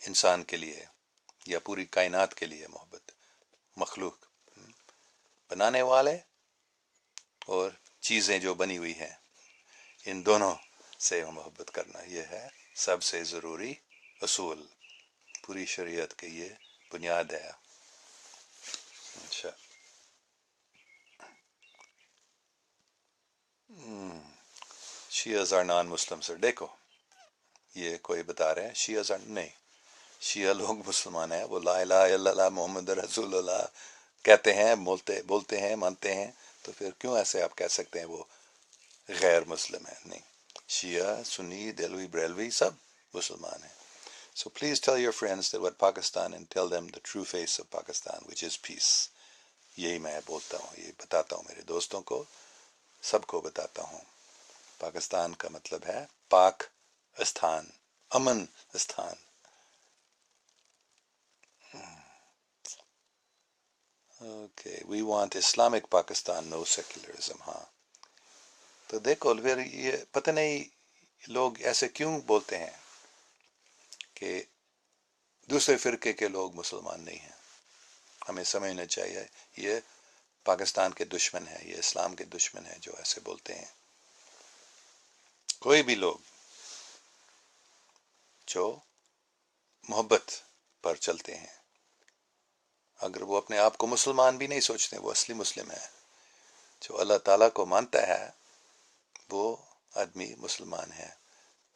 Speaker 1: انسان کے لیے یا پوری کائنات کے لیے محبت. مخلوق بنانے والے اور چیزیں جو بنی ہوئی ہیں ان دونوں سے محبت کرنا، یہ ہے سب سے ضروری اصول. پوری شریعت کے یہ بنیاد ہے. اچھا شیعہ are نان مسلم سر. دیکھو یہ کوئی بتا رہے ہیں شیعہ نہیں، شیعہ لوگ مسلمان ہیں، وہ لا الہ الا اللہ محمد رسول اللہ کہتے ہیں، بولتے ہیں، مانتے ہیں، تو پھر کیوں ایسے آپ کہہ سکتے ہیں وہ غیر مسلم ہیں؟ نہیں، شیعہ، سنی، دہلوی، بریلوی سب مسلمان ہیں. So please tell your friends that what Pakistan and tell them the true face of Pakistan, which is peace. یہی میں بولتا ہوں، یہ بتاتا ہوں میرے دوستوں کو، سب کو بتاتا ہوں. پاکستان کا مطلب ہے پاک استھان، امن استھان. Okay, we want Islamic Pakistan, no secularism. ہاں تو دیکھو پھر یہ پتہ نہیں لوگ ایسے کیوں بولتے ہیں کہ دوسرے فرقے کے لوگ مسلمان نہیں ہیں. ہمیں سمجھنا چاہیے یہ پاکستان کے دشمن ہیں، یہ اسلام کے دشمن ہیں جو ایسے بولتے ہیں. کوئی بھی لوگ جو محبت پر چلتے ہیں، اگر وہ اپنے آپ کو مسلمان بھی نہیں سوچتے، وہ اصلی مسلم ہے. جو اللہ تعالیٰ کو مانتا ہے وہ آدمی مسلمان ہے.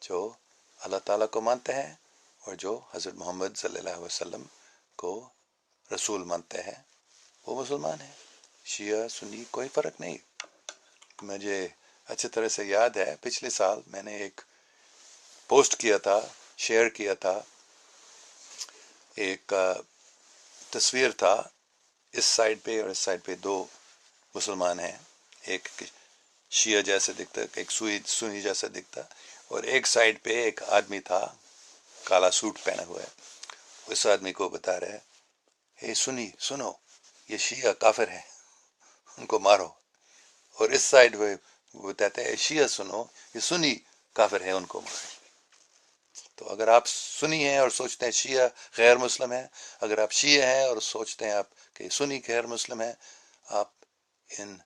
Speaker 1: جو اللہ تعالیٰ کو مانتے ہیں اور جو حضرت محمد صلی اللہ علیہ وسلم کو رسول مانتے ہیں وہ مسلمان ہیں. شیعہ سنی کوئی فرق نہیں. مجھے اچھی طرح سے یاد ہے پچھلے سال میں نے ایک پوسٹ کیا تھا، شیئر کیا تھا، ایک تصویر تھا، اس سائڈ پہ اور اس سائڈ پہ 2 مسلمان ہیں، ایک شیعہ جیسے دکھتا، ایک سنی جیسا دکھتا، اور ایک سائڈ پہ ایک آدمی تھا کالا سوٹ پہنا ہوا ہے. اس آدمی کو بتا رہے اے سنی سنو، یہ شیعہ کافر ہیں، ان کو مارو. اور اس سائڈ پہ وہ بتاتے ہیں شیعہ سنو، یہ سنی کافر ہیں، ان کو مارو. تو اگر آپ سنی ہیں اور سوچتے ہیں شیعہ غیر مسلم ہیں، اگر آپ شیعہ ہیں اور سوچتے ہیں آپ کہ سنی غیر مسلم ہیں، آپ ان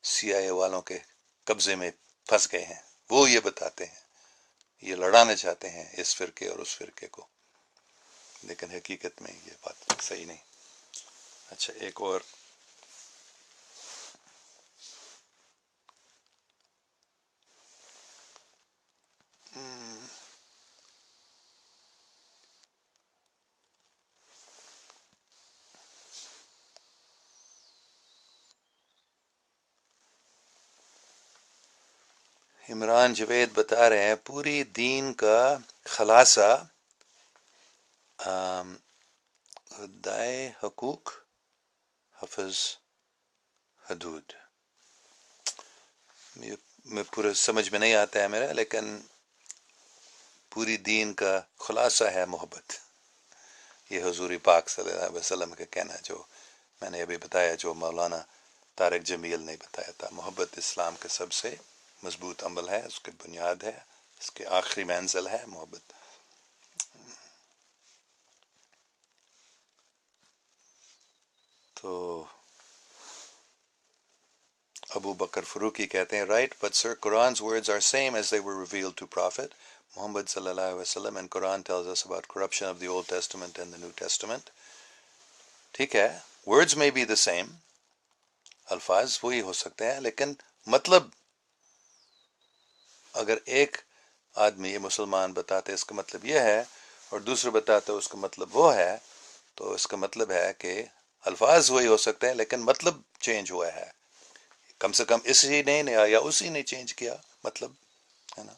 Speaker 1: CIA والوں کے قبضے میں پھنس گئے ہیں. وہ یہ بتاتے ہیں، یہ لڑانا چاہتے ہیں اس فرقے اور اس فرقے کو، لیکن حقیقت میں یہ بات صحیح نہیں. اچھا ایک اور عمران جوید بتا رہے ہیں پوری دین کا خلاصہ دائے حقوق حفظ حدود. میں پورا سمجھ میں نہیں آتا ہے میرا، لیکن پوری دین کا خلاصہ ہے محبت. یہ حضور پاک صلی اللہ علیہ وسلم کا کہنا جو میں نے ابھی بتایا، جو مولانا طارق جمیل نے بتایا تھا. محبت اسلام کا سب سے مضبوط عمل ہے، اس کی بنیاد ہے، اس کے آخری منزل ہے محبت. تو ابو بکر فروقی کہتے ہیں right, but sir, Quran's words are same as they were revealed to Prophet Muhammad sallallahu alaihi wasallam, and Quran tells us about corruption of the Old Testament and the New Testament. ٹھیک ہے، words میں be the same, الفاظ وہی ہو سکتے ہیں، لیکن مطلب اگر ایک آدمی یہ مسلمان بتاتے اس کا مطلب یہ ہے اور دوسرے بتاتے اس کا مطلب وہ ہے، تو اس کا مطلب ہے کہ الفاظ وہی ہو سکتے ہیں لیکن مطلب چینج ہوا ہے، کم سے کم اسی نے یا اسی نے چینج کیا مطلب، ہے نا؟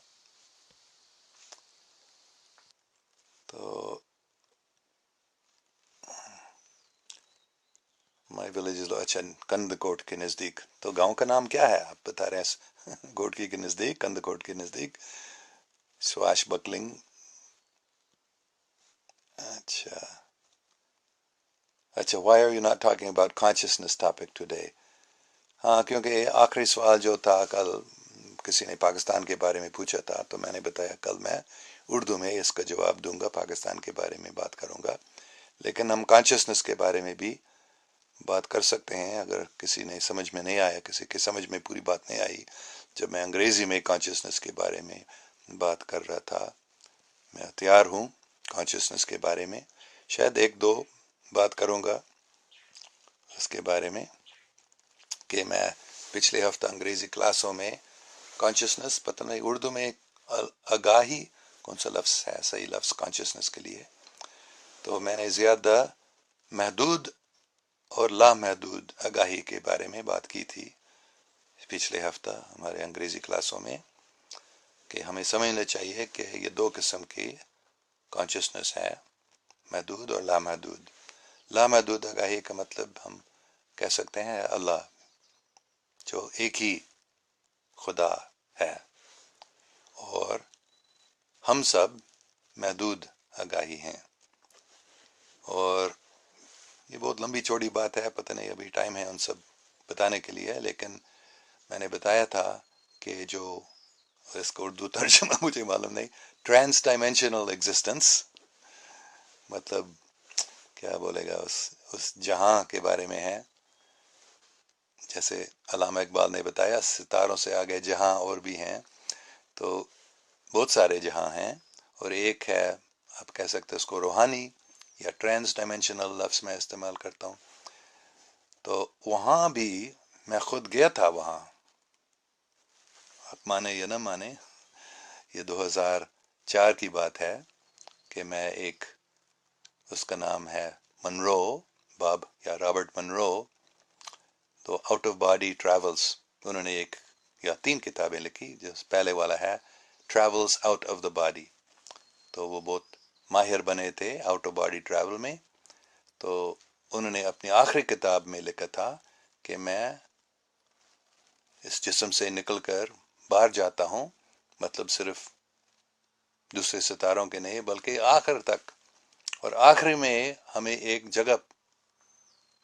Speaker 1: تو مائی ولیج از، اچھا کند کوٹ کے نزدیک، تو گاؤں کا نام کیا ہے آپ بتا رہے ہیں؟ گوٹکی کے نزدیک، کند کوٹ کے نزدیک، سواش بکلنگ، اچھا اچھا، why are you not talking about consciousness topic today? ہاں، کیونکہ آخری سوال جو تھا کل کسی نے پاکستان کے بارے میں پوچھا تھا، تو میں نے بتایا کل میں اردو میں اس کا جواب دوں گا، پاکستان کے بارے میں بات کروں گا، لیکن ہم کانشیسنس کے بارے میں بھی بات کر سکتے ہیں اگر کسی نے سمجھ میں نہیں آیا، کسی کے سمجھ میں پوری بات نہیں آئی جب میں انگریزی میں کانشیسنس کے بارے میں بات کر رہا تھا۔ میں تیار ہوں کانشیسنس کے بارے میں شاید ایک دو بات کروں گا اس کے بارے میں، کہ میں پچھلے ہفتہ انگریزی کلاسوں میں کانشیسنس، پتہ نہیں اردو میں آگاہی کون سا لفظ ہے صحیح لفظ کانشیسنس کے لیے، تو میں نے زیادہ محدود اور لامحدود آگاہی کے بارے میں بات کی تھی پچھلے ہفتہ ہمارے انگریزی کلاسوں میں، کہ ہمیں سمجھنا چاہیے کہ یہ دو قسم کی کانشیسنس ہے، محدود اور لامحدود۔ لامحدود آگاہی کا مطلب ہم کہہ سکتے ہیں اللہ، جو ایک ہی خدا ہے، اور ہم سب محدود آگاہی ہیں، اور یہ بہت لمبی چوڑی بات ہے، پتہ نہیں ابھی ٹائم ہے ان سب بتانے کے لیے، لیکن میں نے بتایا تھا کہ جو اس کا اردو ترجمہ مجھے معلوم نہیں، ٹرانس ڈائمینشنل ایگزسٹنس، مطلب کیا بولے گا، اس جہاں کے بارے میں ہے، جیسے علامہ اقبال نے بتایا ستاروں سے آگے جہاں اور بھی ہیں، تو بہت سارے جہاں ہیں، اور ایک ہے آپ کہہ سکتے اس کو روحانی یا ٹرانس ڈائمینشنل لفظ میں استعمال کرتا ہوں، تو وہاں بھی میں خود گیا تھا وہاں، آپ مانے یا نہ مانے، یہ 2004 کی بات ہے کہ میں ایک، اس کا نام ہے منرو، باب یا رابرٹ منرو، تو آؤٹ آف باڈی ٹریولز، انہوں نے ایک یا تین کتابیں لکھی، جو پہلے والا ہے travels out of the body, تو وہ بہت ماہر بنے تھے آؤٹ آف باڈی ٹریول میں، تو انہوں نے اپنی آخری کتاب میں لکھا تھا کہ میں اس جسم سے نکل کر باہر جاتا ہوں، مطلب صرف دوسرے ستاروں کے نہیں بلکہ آخر تک، اور آخری میں ہمیں ایک جگہ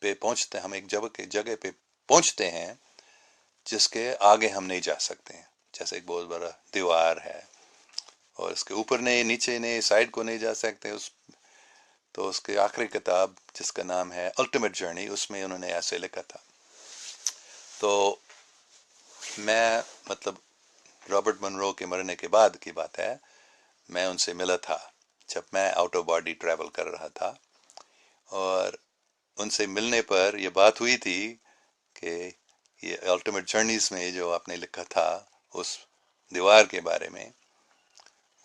Speaker 1: پہ پہنچتے ہیں، ہم ایک جگہ پہ پہنچتے ہیں جس کے آگے ہم نہیں جا سکتے ہیں، جیسے ایک بہت بڑا دیوار ہے اور اس کے اوپر نہیں، نیچے نہیں، سائڈ کو نہیں جا سکتے، تو اس کی آخری کتاب جس کا نام ہے الٹیمیٹ جرنی، اس میں انہوں نے ایسے لکھا تھا۔ تو میں مطلب رابرٹ منرو کے مرنے کے بعد کی بات ہے، میں ان سے ملا تھا جب میں آؤٹ آف باڈی ٹریول کر رہا تھا، اور ان سے ملنے پر یہ بات ہوئی تھی کہ یہ الٹیمیٹ جرنیز میں جو آپ نے لکھا تھا اس دیوار کے بارے میں،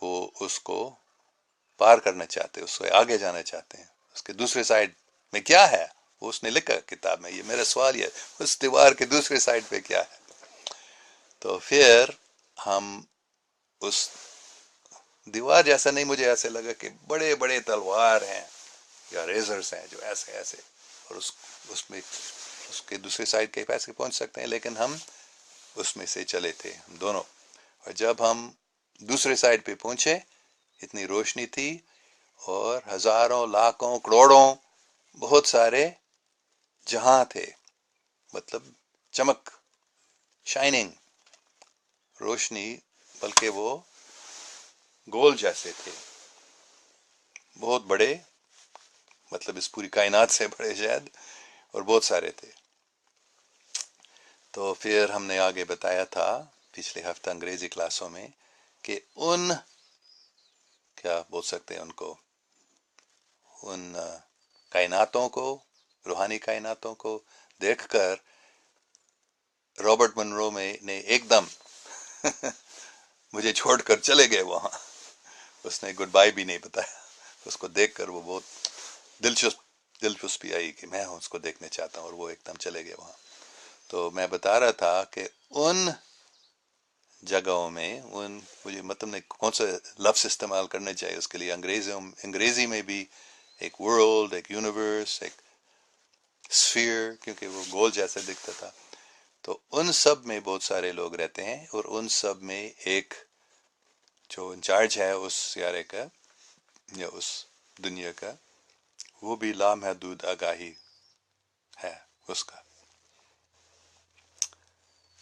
Speaker 1: وہ اس کو پار کرنا چاہتے، اس سے آگے جانا چاہتے ہیں، اس کے دوسرے سائڈ میں کیا ہے وہ اس نے لکھا کتاب میں، یہ میرا سوال یہ، اس دیوار کے دوسرے سائڈ پہ کیا ہے؟ تو پھر ہم اس دیوار جیسا نہیں، مجھے ایسے لگا کہ بڑے بڑے تلوار ہیں یا ریزرز ہیں جو ایسے ایسے، اور اس میں اس کے دوسرے سائڈ کے پیسے پہنچ سکتے ہیں، لیکن ہم اس میں سے چلے تھے ہم دونوں، اور جب ہم دوسرے سائڈ پہ پہنچے اتنی روشنی تھی، اور ہزاروں لاکھوں کروڑوں بہت سارے جہاں تھے، مطلب چمک، شائننگ، روشنی، بلکہ وہ گول جیسے تھے، بہت بڑے، مطلب اس پوری کائنات سے بڑے شاید، اور بہت سارے تھے۔ تو پھر ہم نے آگے بتایا تھا پچھلے ہفتہ انگریزی کلاسوں میں کہ ان، کیا بول سکتے ہیں ان کو، ان کائناتوں کو، روحانی کائناتوں کو دیکھ کر رابرٹ منرو نے ایک دم مجھے چھوڑ کر چلے گئے وہاں. اس نے گڈ بائی بھی نہیں بتایا. اس کو دیکھ کر وہ بہت دلچسپی آئی کہ میں اس کو دیکھنے چاہتا ہوں، اور وہ ایک دم چلے گئے وہاں. تو میں بتا رہا تھا کہ ان جگہوں میں مجھے مطلب نہیں کون سے لفظ استعمال کرنے چاہیے اس کے لیے. انگریزی میں بھی ایک ورلڈ، ایک یونیورس، ایک اسفیئر، کیونکہ وہ گول جیسے دکھتا تھا. تو ان سب میں بہت سارے لوگ رہتے ہیں، اور ان سب میں ایک جو انچارج ہے اس سیارے کا یا اس دنیا کا، وہ بھی لامحدود آگاہی ہے اس کا.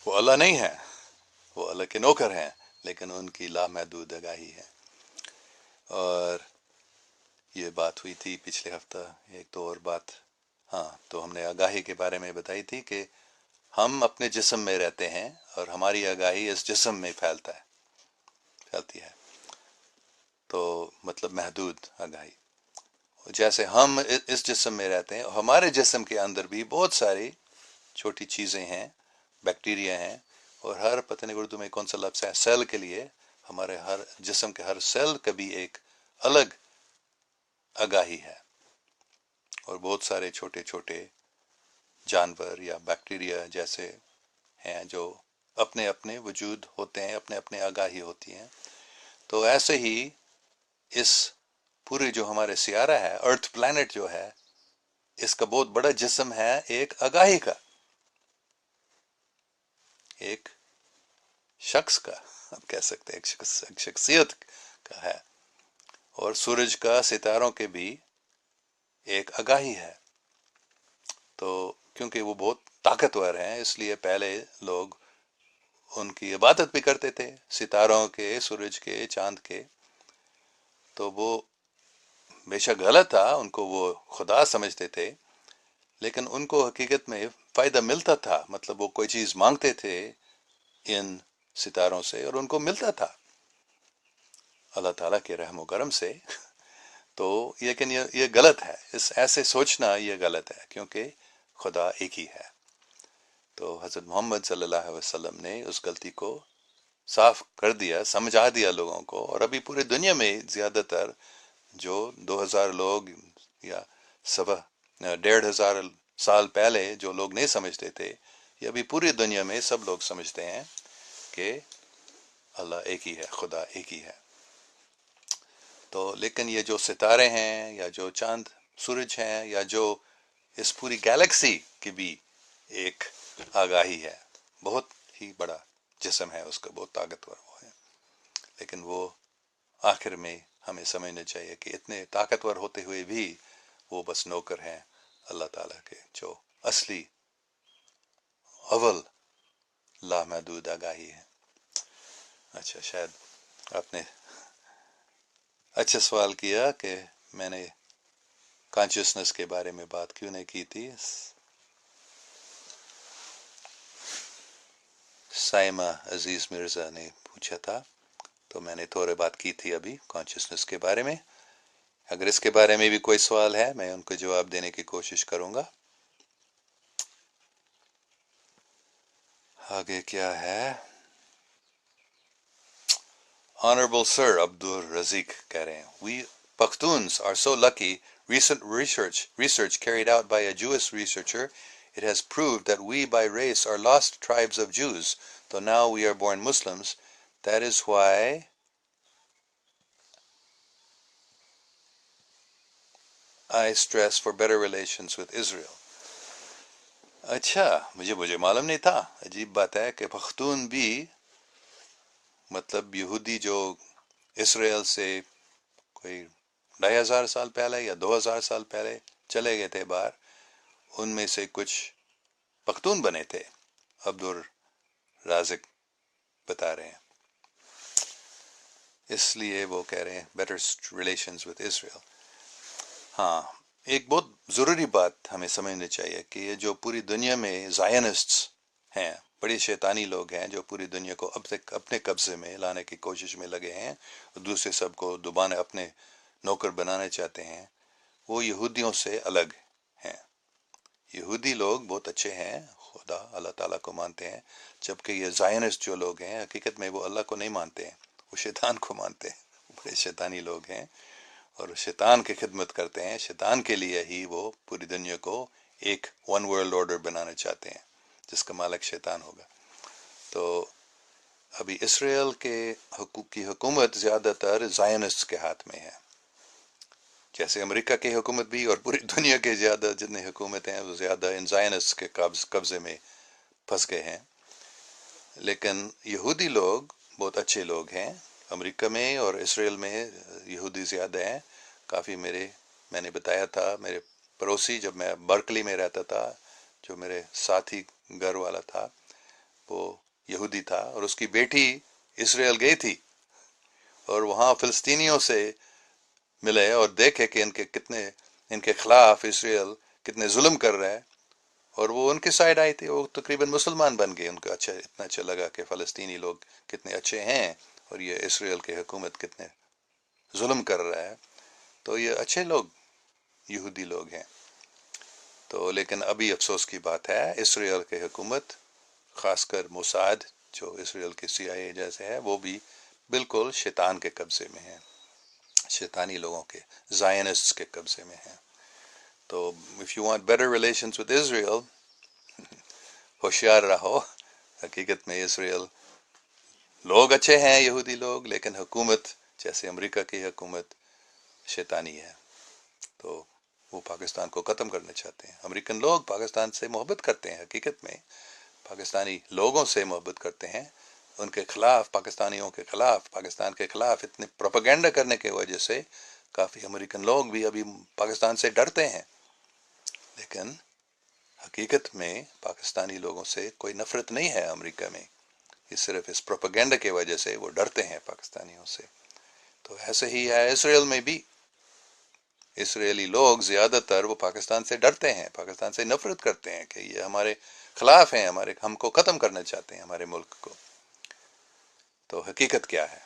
Speaker 1: وہ اللہ نہیں ہے، وہ اللہ کے نوکر ہیں، لیکن ان کی لامحدود آگاہی ہے. اور یہ بات ہوئی تھی پچھلے ہفتہ ایک دو اور بات. ہاں، تو ہم نے آگاہی کے بارے میں بتائی تھی کہ ہم اپنے جسم میں رہتے ہیں اور ہماری آگاہی اس جسم میں پھیلتی ہے. تو مطلب محدود آگاہی. جیسے ہم اس جسم میں رہتے ہیں، ہمارے جسم کے اندر بھی بہت ساری چھوٹی چیزیں ہیں، بیکٹیریا ہیں، اور ہر پتہ نہیں اردو میں کون سا لفظ ہے سیل کے لیے. ہمارے ہر جسم کے ہر سیل کا بھی ایک الگ آگاہی ہے. اور بہت سارے چھوٹے چھوٹے جانور یا بیکٹیریا جیسے ہیں جو اپنے اپنے وجود ہوتے ہیں، اپنے اپنے آگاہی ہوتی ہیں. تو ایسے ہی اس پورے جو ہمارے سیارہ ہے، ارتھ پلانٹ جو ہے، اس کا بہت بڑا جسم ہے ایک آگاہی کا، ایک شخص کا، آپ کہہ سکتے ہیں ایک شخصیت کا ہے. اور سورج کا، ستاروں کے بھی ایک آگاہی ہے. تو کیونکہ وہ بہت طاقتور ہیں، اس لیے پہلے لوگ ان کی عبادت بھی کرتے تھے، ستاروں کے، سورج کے، چاند کے. تو وہ بے شک غلط تھا، ان کو وہ خدا سمجھتے تھے، لیکن ان کو حقیقت میں فائدہ ملتا تھا. مطلب وہ کوئی چیز مانگتے تھے ان ستاروں سے اور ان کو ملتا تھا اللہ تعالیٰ کے رحم و کرم سے. تو لیکن یہ غلط ہے، ایسے سوچنا یہ غلط ہے، کیونکہ خدا ایک ہی ہے. تو حضرت محمد صلی اللہ علیہ وسلم نے اس غلطی کو صاف کر دیا، سمجھا دیا لوگوں کو. اور ابھی پورے دنیا میں زیادہ تر جو 2000 لوگ یا 1500 سال پہلے جو لوگ نہیں سمجھتے تھے، یہ ابھی پوری دنیا میں سب لوگ سمجھتے ہیں کہ اللہ ایک ہی ہے، خدا ایک ہی ہے. تو لیکن یہ جو ستارے ہیں یا جو چاند سورج ہیں یا جو اس پوری گیلیکسی کی بھی ایک آگاہی ہے، بہت ہی بڑا جسم ہے اس کا، بہت طاقتور وہ ہے. لیکن وہ آخر میں ہمیں سمجھنا چاہیے کہ اتنے طاقتور ہوتے ہوئے بھی وہ بس نوکر ہیں اللہ تعالیٰ کے، جو اصلی اول لامحدود آگاہی ہے. اچھا، شاید آپ نے اچھا سوال کیا کہ میں نے کانشیسنس کے بارے میں بات کیوں نہیں کی تھی. سائمہ عزیز مرزا نے پوچھا تھا، تو میں نے تھوڑی بات کی تھی ابھی کانشیسنس کے بارے میں. اگر اس کے بارے میں بھی کوئی سوال ہے میں ان کو جواب دینے کی کوشش کروں گا. آگے کیا ہے؟ Honorable Sir Abdul Razik کہہ رہے ہیں We Pakhtuns are so lucky. Recent research carried out by a Jewish researcher, it has proved that we by race are lost tribes of Jews, though now we are born Muslims. That is why I stress for better relations with Israel. اچھا، مجھے معلوم نہیں تھا. عجیب بات ہے کہ پختون بھی مطلب یہودی جو اسرائیل سے کوئی 2500 سال پہلے یا 2000 سال پہلے چلے گئے تھے باہر، ان میں سے کچھ پختون بنے تھے. عبدالرازق بتا رہے ہیں، اس لیے وہ کہہ رہے ہیں بیٹر ریلیشنز ود اسرائیل. ہاں، ایک بہت ضروری بات ہمیں سمجھنی چاہیے کہ یہ جو پوری دنیا میں زائنسٹس ہیں، بڑے شیطانی لوگ ہیں جو پوری دنیا کو اب تک اپنے قبضے میں لانے کی کوشش میں لگے ہیں اور دوسرے سب کو دوبارہ اپنے نوکر بنانا چاہتے ہیں، وہ یہودیوں سے الگ ہیں. یہودی لوگ بہت اچھے ہیں، خدا اللہ تعالیٰ کو مانتے ہیں، جبکہ یہ زائنسٹ جو لوگ ہیں حقیقت میں وہ اللہ کو نہیں مانتے ہیں، وہ شیطان کو مانتے ہیں، بڑے شیطانی لوگ ہیں اور شیطان کی خدمت کرتے ہیں، شیطان کے لیے ہی وہ پوری دنیا کو ایک ون ورلڈ آرڈر بنانا چاہتے ہیں جس کا مالک شیطان ہوگا۔ تو ابھی اسرائیل کے کی حکومت زیادہ تر زائنسٹ کے ہاتھ میں ہے، جیسے امریکہ کی حکومت بھی اور پوری دنیا کے زیادہ جتنے حکومتیں ہیں وہ زیادہ ان زائنسٹ کے قبضے میں پھنس گئے ہیں۔ لیکن یہودی لوگ بہت اچھے لوگ ہیں، امریکہ میں اور اسرائیل میں یہودی زیادہ ہیں کافی۔ میں نے بتایا تھا، میرے پڑوسی جب میں برکلی میں رہتا تھا، جو میرے ساتھی گھر والا تھا وہ یہودی تھا اور اس کی بیٹی اسرائیل گئی تھی اور وہاں فلسطینیوں سے ملے اور دیکھے کہ ان کے خلاف اسرائیل کتنے ظلم کر رہا ہے، اور وہ ان کے سائڈ آئی تھی، وہ تقریباً مسلمان بن گئے، ان کو اتنا اچھا لگا کہ فلسطینی لوگ کتنے اچھے ہیں اور یہ اسرائیل کی حکومت کتنے ظلم کر رہا ہے، تو یہ اچھے لوگ یہودی لوگ ہیں۔ تو لیکن ابھی افسوس کی بات ہے، اسرائیل کی حکومت خاص کر موساد جو اسرائیل کی CIA جیسے ہے، وہ بھی بالکل شیطان کے قبضے میں ہے، شیطانی لوگوں کے، زائنسٹ کے قبضے میں ہے۔ تو if you want better relations with Israel، ہوشیار رہو، حقیقت میں اسرائیل لوگ اچھے ہیں یہودی لوگ، لیکن حکومت جیسے امریکہ کی حکومت شیطانی ہے، تو وہ پاکستان کو ختم کرنا چاہتے ہیں۔ امریکن لوگ پاکستان سے محبت کرتے ہیں، حقیقت میں پاکستانی لوگوں سے محبت کرتے ہیں، ان کے خلاف، پاکستانیوں کے خلاف، پاکستان کے خلاف اتنے پروپیگنڈا کرنے کی وجہ سے کافی امریکن لوگ بھی ابھی پاکستان سے ڈرتے ہیں، لیکن حقیقت میں پاکستانی لوگوں سے کوئی نفرت نہیں ہے امریکہ میں، یہ صرف اس پروپیگنڈا کی وجہ سے وہ ڈرتے ہیں پاکستانیوں سے۔ تو ایسے ہی ہے اسرائیل میں بھی، اسرائیلی لوگ زیادہ تر وہ پاکستان سے ڈرتے ہیں، پاکستان سے نفرت کرتے ہیں کہ یہ ہمارے خلاف ہیں، ہم کو ختم کرنا چاہتے ہیں، ہمارے ملک کو۔ تو حقیقت کیا ہے؟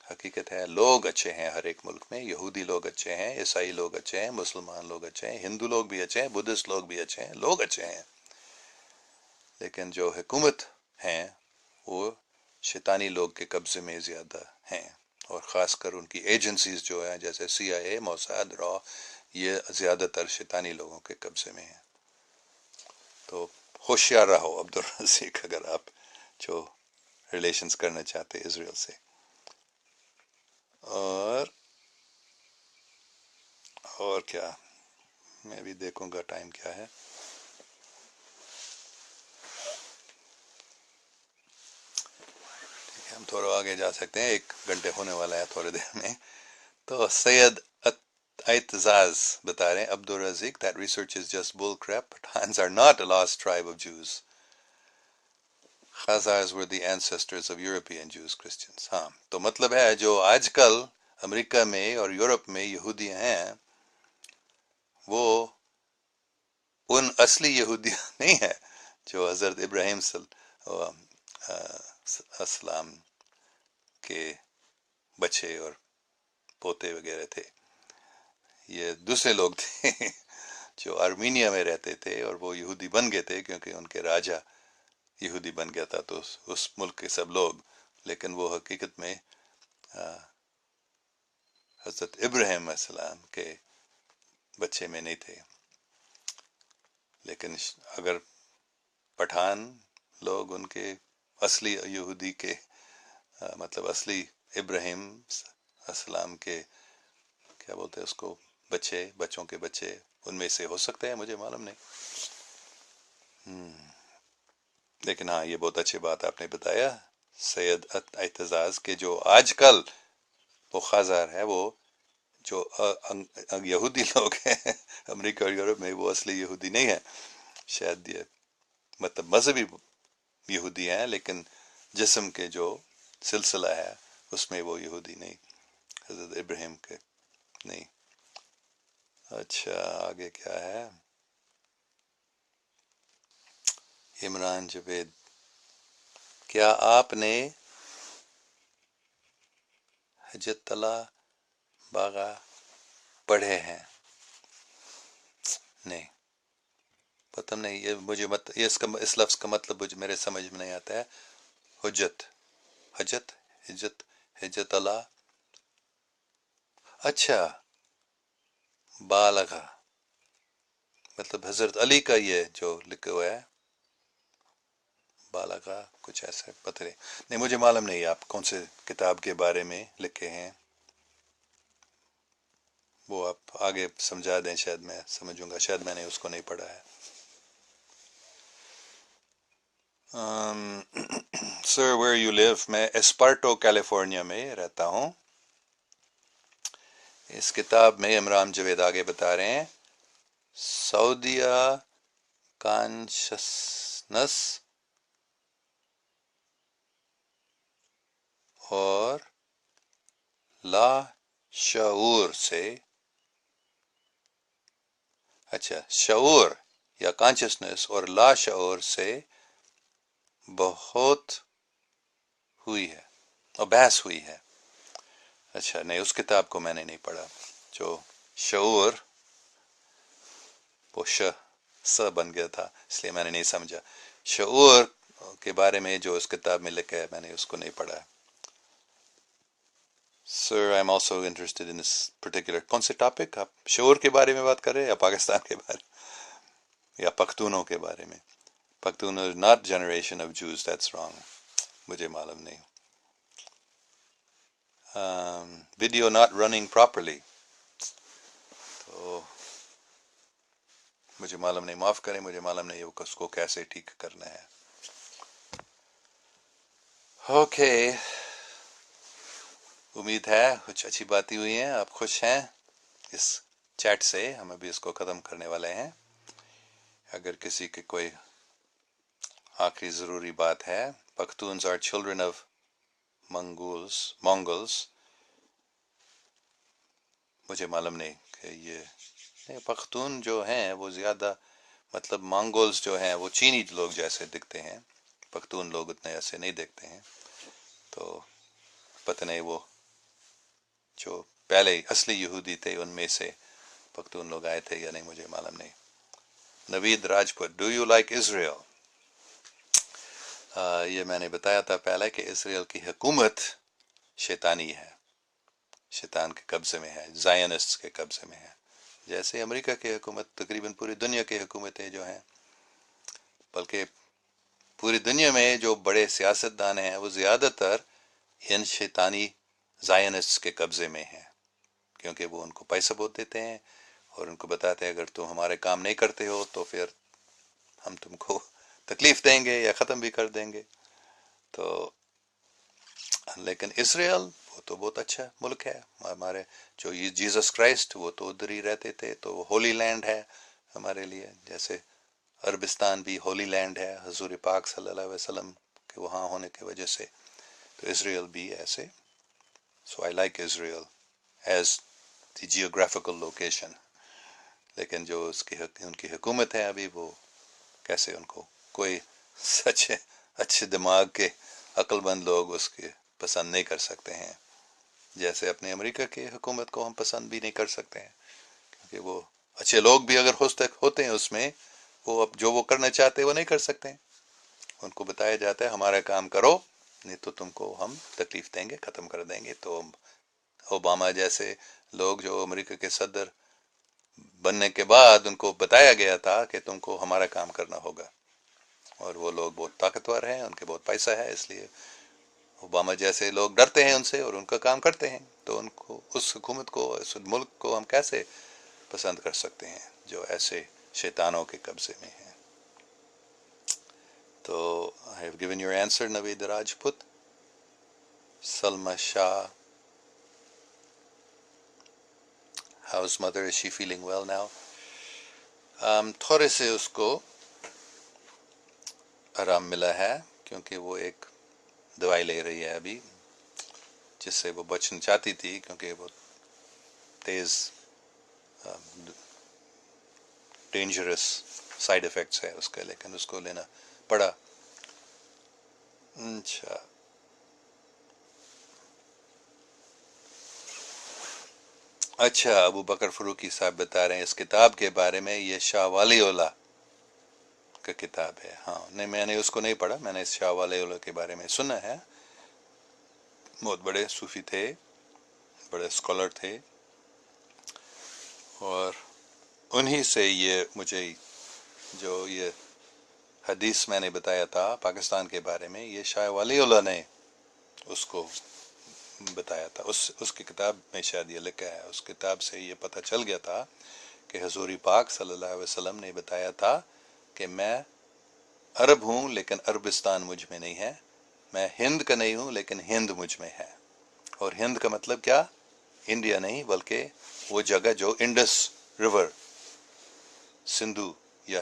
Speaker 1: حقیقت ہے لوگ اچھے ہیں ہر ایک ملک میں، یہودی لوگ اچھے ہیں، عیسائی لوگ اچھے ہیں، مسلمان لوگ اچھے ہیں، ہندو لوگ بھی اچھے ہیں، بدھسٹ لوگ بھی اچھے ہیں، لوگ اچھے ہیں، لیکن جو حکومت ہیں وہ شیطانی لوگ کے قبضے میں زیادہ ہیں، اور خاص کر ان کی ایجنسیز جو ہیں جیسے CIA، موساد، را، یہ زیادہ تر شیطانی لوگوں کے قبضے میں ہیں۔ تو ہوشیار رہو عبدالرزیق، اگر آپ جو ریلیشنز کرنا چاہتے اسرائیل سے۔ اور کیا، میں بھی دیکھوں گا ٹائم کیا ہے۔ ہم تھوڑا آگے جا سکتے ہیں، 1 گھنٹے ہونے والا ہے تھوڑی دیر میں۔ تو سید اعتزاز بتا رہے ہیں، عبدالرزیق that research is just bull crap. Pathans are not a lost tribe of Jews. Khazars were the ancestors of European Jews, Christians. ہاں، تو مطلب ہے جو آج کل امریکہ میں اور یورپ میں یہودی ہیں وہ ان اصلی یہودی نہیں ہیں جو حضرت ابراہیم السلام کے بچے اور پوتے وغیرہ تھے، یہ دوسرے لوگ تھے جو آرمینیا میں رہتے تھے اور وہ یہودی بن گئے تھے کیونکہ ان کے راجا یہودی بن گیا تھا، تو اس ملک کے سب لوگ، لیکن وہ حقیقت میں حضرت ابراہیم علیہ السلام کے بچے میں نہیں تھے۔ لیکن اگر پٹھان لوگ ان کے اصلی یہودی کے مطلب اصلی ابراہیم السلام کے کیا بولتے ہیں اس کو، بچوں کے بچے ان میں سے ہو سکتے ہیں، مجھے معلوم نہیں۔ لیکن ہاں، یہ بہت اچھی بات آپ نے بتایا سید اعتزاز کے جو آج کل وہ خازار ہے، وہ جو یہودی لوگ ہیں امریکہ اور یورپ میں، وہ اصلی یہودی نہیں ہیں، شاید یہ مطلب مذہبی یہودی ہیں، لیکن جسم کے جو سلسلہ ہے اس میں وہ یہودی نہیں، حضرت ابراہیم کے نہیں۔ اچھا، آگے کیا ہے؟ عمران جاوید، کیا آپ نے حجت اللہ باغا پڑھے ہیں؟ نہیں، پتہ نہیں، یہ مجھے یہ اس لفظ کا مطلب میرے سمجھ میں نہیں آتا ہے. حجت، حجت، حجت، حجت اللہ. اچھا، بالغہ مطلب حضرت علی کا یہ جو لکھا ہوا ہے بالغہ، کچھ ایسا پتہ نہیں مجھے معلوم نہیں آپ کون سے کتاب کے بارے میں لکھے ہیں. وہ آپ آگے سمجھا دیں، شاید میں سمجھوں گا، شاید میں نے اس کو نہیں پڑھا ہے. سر ویئر یو لیو، میں اسپارٹو کیلیفورنیا میں رہتا ہوں. اس کتاب میں عمران جاوید آگے بتا رہے ہیں سعودیہ کانشسنس اور لا شعور سے، اچھا شعور یا کانشسنس اور لا شعور سے بہت ہوئی ہے اور بحث ہوئی ہے. اچھا نہیں، اس کتاب کو میں نے نہیں پڑھا. جو شعور وہ س بن گیا تھا اس لیے میں نے نہیں سمجھا. شعور کے بارے میں جو اس کتاب میں لکھا ہے میں نے اس کو نہیں پڑھا. Sir I am also interested in this particular. کون سے ٹاپک آپ شعور کے بارے میں بات کر رہے ہیں یا پاکستان کے بارے میں یا پختونوں کے بارے میں؟ Pakhtun is not generation of Jews, that's wrong. مجھے معلوم نہیں. ویڈیو ناٹ رننگ پراپرلی، تو مجھے معلوم نہیں، معاف کریں، مجھے معلوم نہیں اس کو کیسے ٹھیک کرنا ہے. اوکے، امید ہے کچھ اچھی باتیں ہوئی ہیں، آپ خوش ہیں اس چیٹ سے. ہم ابھی اس کو ختم کرنے والے ہیں. اگر کسی کے کوئی آخری ضروری بات ہے. پختونز آر چلڈرن آف مونگولز. مجھے معلوم نہیں کہ یہ پختون جو ہیں وہ زیادہ مطلب مانگولز جو ہیں وہ چینی لوگ جیسے دکھتے ہیں، پختون لوگ اتنے ایسے نہیں دیکھتے ہیں. تو پتہ نہیں وہ جو پہلے اصلی یہودی تھے ان میں سے پختون لوگ آئے تھے یا نہیں، مجھے معلوم نہیں. نوید راجپوت، ڈو یو لائک اسرائیل؟ یہ میں نے بتایا تھا پہلے کہ اسرائیل کی حکومت شیطانی ہے، شیطان کے قبضے میں ہے، زائنسٹ کے قبضے میں ہے. جیسے امریکہ کی حکومت تقریباً پوری دنیا کی حکومتیں جو ہیں، بلکہ پوری دنیا میں جو بڑے سیاستدان ہیں وہ زیادہ تر ان شیطانی زائنسٹ کے قبضے میں ہیں، کیونکہ وہ ان کو پیسہ بہت دیتے ہیں اور ان کو بتاتے ہیں اگر تم ہمارے کام نہیں کرتے ہو تو پھر ہم تم کو تکلیف دیں گے یا ختم بھی کر دیں گے. تو لیکن اسرائیل وہ تو بہت اچھا ملک ہے. ہمارے جو جیزس کرائسٹ وہ تو ادھر ہی رہتے تھے، تو وہ ہولی لینڈ ہے ہمارے لیے. جیسے عربستان بھی ہولی لینڈ ہے حضور پاک صلی اللہ علیہ وسلم کے وہاں ہونے کی وجہ سے، تو اسرائیل بھی ایسے. So I like Israel is the geographical location. لیکن جو ان کی حکومت ہے ابھی، وہ کیسے ان کو کوئی سچے اچھے دماغ کے عقل مند لوگ اس کے پسند نہیں کر سکتے ہیں. جیسے اپنے امریکہ کی حکومت کو ہم پسند بھی نہیں کر سکتے ہیں، کیونکہ وہ اچھے لوگ بھی اگر ہوتے ہیں اس میں، وہ اب جو وہ کرنا چاہتے ہیں وہ نہیں کر سکتے ہیں. ان کو بتایا جاتا ہے ہمارا کام کرو نہیں تو تم کو ہم تکلیف دیں گے، ختم کر دیں گے. تو اوباما جیسے لوگ جو امریکہ کے صدر بننے کے بعد ان کو بتایا گیا تھا کہ تم کو ہمارا کام کرنا ہوگا، اور وہ لوگ بہت طاقتور ہیں، ان کے بہت پیسہ ہے، اس لیے اوباما جیسے لوگ ڈرتے ہیں ان سے اور ان کا کام کرتے ہیں. تو ان کو اس حکومت کو، اس ملک کو ہم کیسے پسند کر سکتے ہیں جو ایسے شیطانوں کے قبضے میں ہیں. تو I have given your answer, Naveed Rajput. Salma Shah, how's mother? Is she feeling well now? تھوڑے سے اس کو آرام ملا ہے کیونکہ وہ ایک دوائی لے رہی ہے ابھی، جس سے وہ بچنا چاہتی تھی کیونکہ وہ تیز ڈینجرس سائیڈ افیکٹس ہے اس کے، لیکن اس کو لینا پڑا. اچھا، اچھا ابو بکر فروقی صاحب بتا رہے ہیں اس کتاب کے بارے میں، یہ شاہ ولی اللہ کا کتاب ہے. ہاں نہیں میں نے اس کو نہیں پڑھا, میں نے شاہ ولی اللہ کے بارے میں سنا ہے. بہت بڑے صوفی تھے, بڑے اسکالر تھے, اور انہی سے یہ مجھے جو یہ حدیث میں نے بتایا تھا پاکستان کے بارے میں, یہ شاہ ولی اللہ نے اس کو بتایا تھا. اس کی کتاب میں شاید یہ لکھا ہے. اس کتاب سے یہ پتہ چل گیا تھا کہ حضور پاک صلی اللہ علیہ وسلم نے بتایا تھا کہ میں عرب ہوں لیکن عربستان مجھ میں نہیں ہے, میں ہند کا نہیں ہوں لیکن ہند مجھ میں ہے. اور ہند کا مطلب کیا؟ انڈیا نہیں, بلکہ وہ جگہ جو انڈس ریور, سندھو یا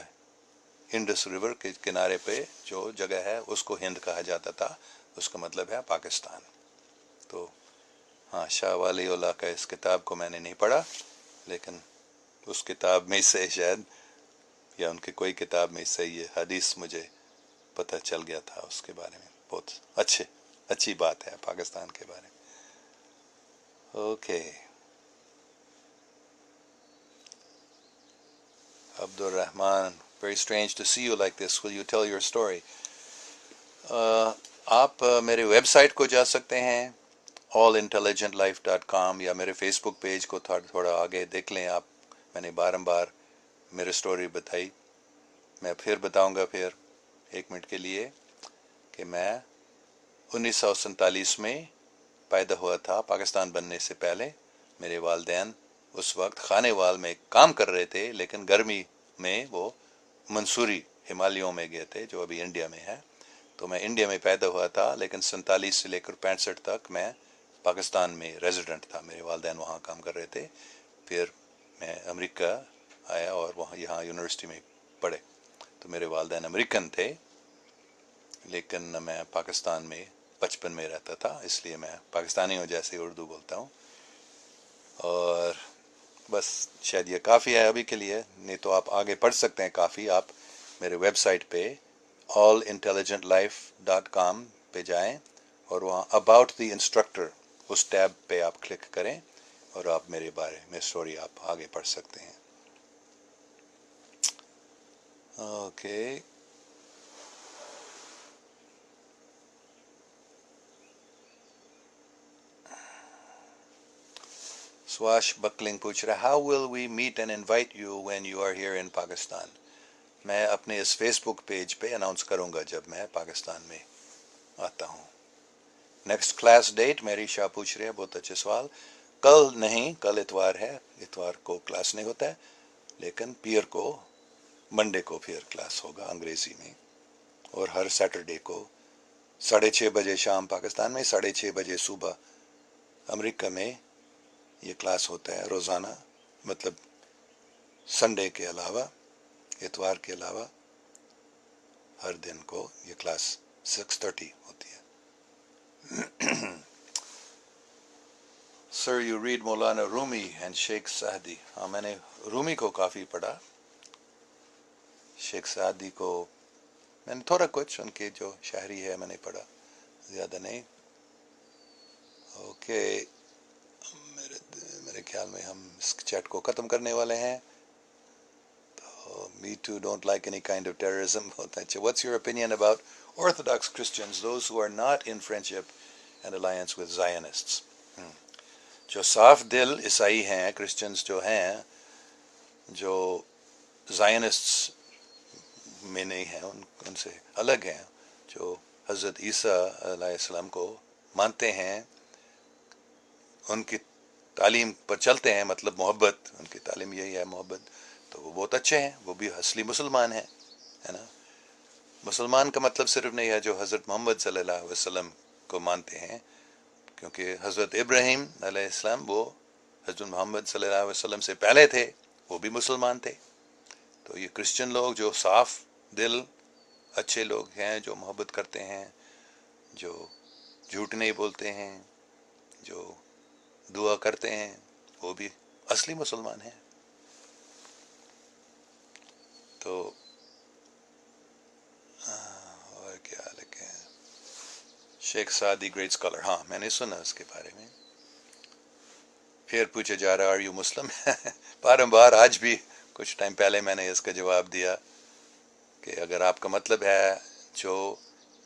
Speaker 1: انڈس ریور کے کنارے پہ جو جگہ ہے اس کو ہند کہا جاتا تھا. اس کا مطلب ہے پاکستان. تو ہاں, شاہ ولی اللہ کا اس کتاب کو میں نے نہیں پڑھا, لیکن اس کتاب میں سے شاید یا ان کی کوئی کتاب میں سے یہ حدیث مجھے پتہ چل گیا تھا اس کے بارے میں. بہت اچھی بات ہے پاکستان کے بارے میں. Okay, Abdul Rahman, very strange to see you like this. Will you tell your story? آپ میرے ویب سائٹ کو جا سکتے ہیں allintelligentlife.com, یا میرے فیس بک پیج کو تھوڑا آگے دیکھ لیں آپ. میں نے بارمبار میرے سٹوری بتائی. میں پھر بتاؤں گا پھر 1 منٹ کے لیے کہ میں 1947 میں پیدا ہوا تھا. پاکستان بننے سے پہلے میرے والدین اس وقت خانے وال میں کام کر رہے تھے, لیکن گرمی میں وہ منصوری ہمالیوں میں گئے تھے جو ابھی انڈیا میں ہے. تو میں انڈیا میں پیدا ہوا تھا, لیکن 47 سے لے کر 65 تک میں پاکستان میں ریزیڈنٹ تھا. میرے والدین وہاں کام کر رہے تھے. پھر میں امریکہ آیا اور وہاں یہاں یونیورسٹی میں پڑھے. تو میرے والدین امریکن تھے, لیکن میں پاکستان میں بچپن میں رہتا تھا, اس لیے میں پاکستانی ہوں جیسے اردو بولتا ہوں. اور بس شاید یہ کافی ہے ابھی کے لیے, نہیں تو آپ آگے پڑھ سکتے ہیں کافی. آپ میرے ویب سائٹ پہ allintelligentlife.com پہ جائیں اور وہاں اباؤٹ دی انسٹرکٹر اس ٹیب پہ آپ کلک کریں اور آپ میرے بارے میں سٹوری آپ آگے پڑھ سکتے ہیں. اوکے, سواش بکلنگ پوچھ رہا ہے, how will we meet and invite you when you are here in Pakistan. میں اپنے اس فیس بک پیج پہ اناؤنس کروں گا جب میں پاکستان میں آتا ہوں. نیکسٹ کلاس ڈیٹ, میری شاہ پوچھ رہے ہیں, بہت اچھے سوال. کل نہیں, کل اتوار ہے, اتوار کو کلاس نہیں ہوتا ہے, لیکن پیر کو منڈے کو پھر کلاس ہوگا انگریزی میں. اور ہر سیٹرڈے کو 6:30 بجے شام پاکستان میں, 6:30 بجے صبح امریکہ میں یہ کلاس ہوتا ہے روزانہ. مطلب سنڈے کے علاوہ, اتوار کے علاوہ ہر دن کو یہ کلاس 6:30 ہوتی ہے. Sir you read Maulana Rumi and Sheikh Saadi. ہاں میں نے رومی کو کافی پڑھا, شیخ سعدی کو میں نے تھوڑا کچھ ان کے جو شاعری ہے میں نے پڑھا, زیادہ نہیں. اوکے, میرے خیال میں ہم اس چیٹ کو ختم کرنے والے ہیں. Me too don't like any kind of terrorism. What's your opinion about Orthodox Christians, those who are not in friendship and alliance with Zionists? جو صاف دل عیسائی ہیں, کرسچنز جو ہیں, جو زائنسٹس میں نہیں ہیں, ان سے الگ ہیں, جو حضرت عیسیٰ علیہ السلام کو مانتے ہیں, ان کی تعلیم پر چلتے ہیں, مطلب محبت, ان کی تعلیم یہی ہے محبت, تو وہ بہت اچھے ہیں, وہ بھی اصلی مسلمان ہیں, ہے نا. مسلمان کا مطلب صرف نہیں ہے جو حضرت محمد صلی اللہ علیہ وسلم کو مانتے ہیں, کیونکہ حضرت ابراہیم علیہ السلام وہ حضرت محمد صلی اللہ علیہ وسلم سے پہلے تھے, وہ بھی مسلمان تھے. تو یہ کرسچن لوگ جو صاف دل اچھے لوگ ہیں, جو محبت کرتے ہیں, جو جھوٹ نہیں بولتے ہیں, جو دعا کرتے ہیں, وہ بھی اصلی مسلمان ہیں. تو اور کیا لکھے ہیں, شیخ سعدی گریٹ اسکالر, ہاں میں نے سنا اس کے بارے میں. پھر پوچھا جا رہا آر یو مسلم. بارمبار, آج بھی کچھ ٹائم پہلے میں نے اس کا جواب دیا کہ اگر آپ کا مطلب ہے جو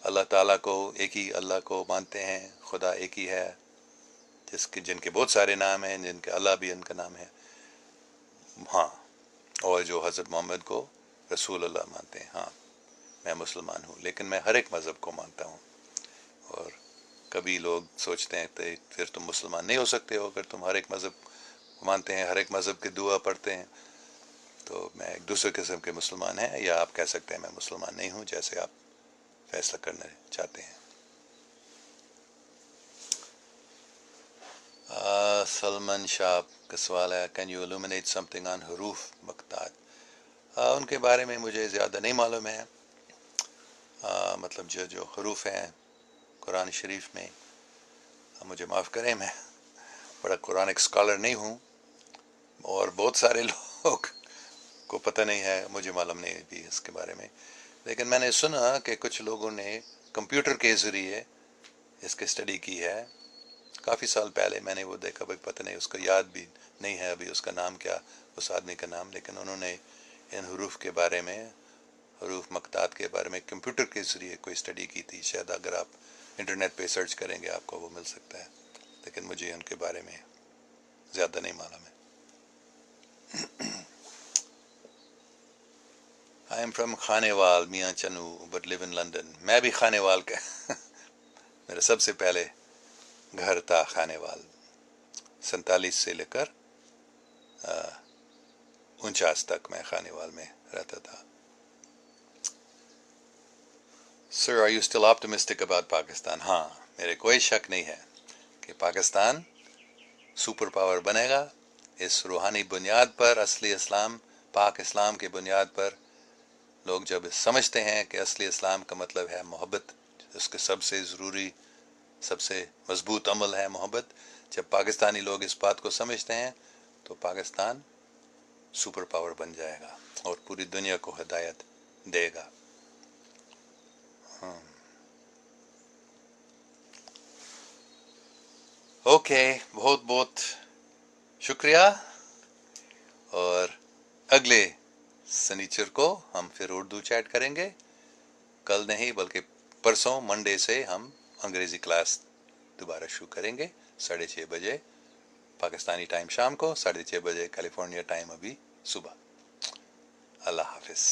Speaker 1: اللہ تعالیٰ کو ایک ہی اللہ کو مانتے ہیں، خدا ایک ہی ہے جن کے بہت سارے نام ہیں، جن کے اللہ بھی ان کا نام ہے، ہاں، اور جو حضرت محمد کو رسول اللہ مانتے ہیں، ہاں میں مسلمان ہوں، لیکن میں ہر ایک مذہب کو مانتا ہوں۔ اور کبھی لوگ سوچتے ہیں کہ پھر تم مسلمان نہیں ہو سکتے ہو اگر تم ہر ایک مذہب مانتے ہیں، ہر ایک مذہب کی دعا پڑھتے ہیں۔ تو میں ایک دوسرے قسم کے مسلمان ہیں، یا آپ کہہ سکتے ہیں میں مسلمان نہیں ہوں، جیسے آپ فیصلہ کرنا چاہتے ہیں۔ سلمان شاہ کا سوال ہے، can you illuminate something on حروف مقطعات؟ ان کے بارے میں مجھے زیادہ نہیں معلوم ہے، مطلب جو حروف ہیں قرآن شریف میں، مجھے معاف کریں، میں بڑا قرآنک اسکالر نہیں ہوں، اور بہت سارے لوگ کو پتہ نہیں ہے، مجھے معلوم نہیں بھی اس کے بارے میں، لیکن میں نے سنا کہ کچھ لوگوں نے کمپیوٹر کے ذریعے اس کی اسٹڈی کی ہے، کافی سال پہلے میں نے وہ دیکھا، بھائی پتہ نہیں، اس کو یاد بھی نہیں ہے ابھی اس کا نام کیا، اس آدمی کا نام، لیکن انہوں نے ان حروف کے بارے میں، حروف مقطعات کے بارے میں کمپیوٹر کے ذریعے کوئی اسٹڈی کی تھی، شاید اگر آپ انٹرنیٹ پہ سرچ کریں گے آپ کو وہ مل سکتا ہے، لیکن مجھے ان کے بارے میں زیادہ نہیں معلوم ہے۔ آئی ایم فرام خانیوال میاں چنو بٹ لیو ان لنڈن۔ میں بھی خانیوال کا میرا سب سے پہلے گھر تھا خانیوال، 47 سے لے کر 49 تک میں خانیوال میں رہتا تھا۔ Sir are you still optimistic about Pakistan? ہاں، میرے کوئی شک نہیں ہے کہ پاکستان سپر پاور بنے گا، اس روحانی بنیاد پر، اصلی اسلام، پاک اسلام کی بنیاد پر۔ لوگ جب سمجھتے ہیں کہ اصلی اسلام کا مطلب ہے محبت، اس کے سب سے ضروری، سب سے مضبوط عمل ہے محبت، جب پاکستانی لوگ اس بات کو سمجھتے ہیں تو پاکستان سپر پاور بن جائے گا اور پوری دنیا کو ہدایت دے گا۔ اوکے، بہت بہت شکریہ، اور اگلے سنیچر کو ہم پھر اردو چیٹ کریں گے، کل نہیں بلکہ پرسوں منڈے سے ہم انگریزی کلاس دوبارہ شروع کریں گے، 6:30 بجے پاکستانی ٹائم شام کو، 6:30 بجے کیلیفورنیا ٹائم ابھی صبح۔ اللہ حافظ۔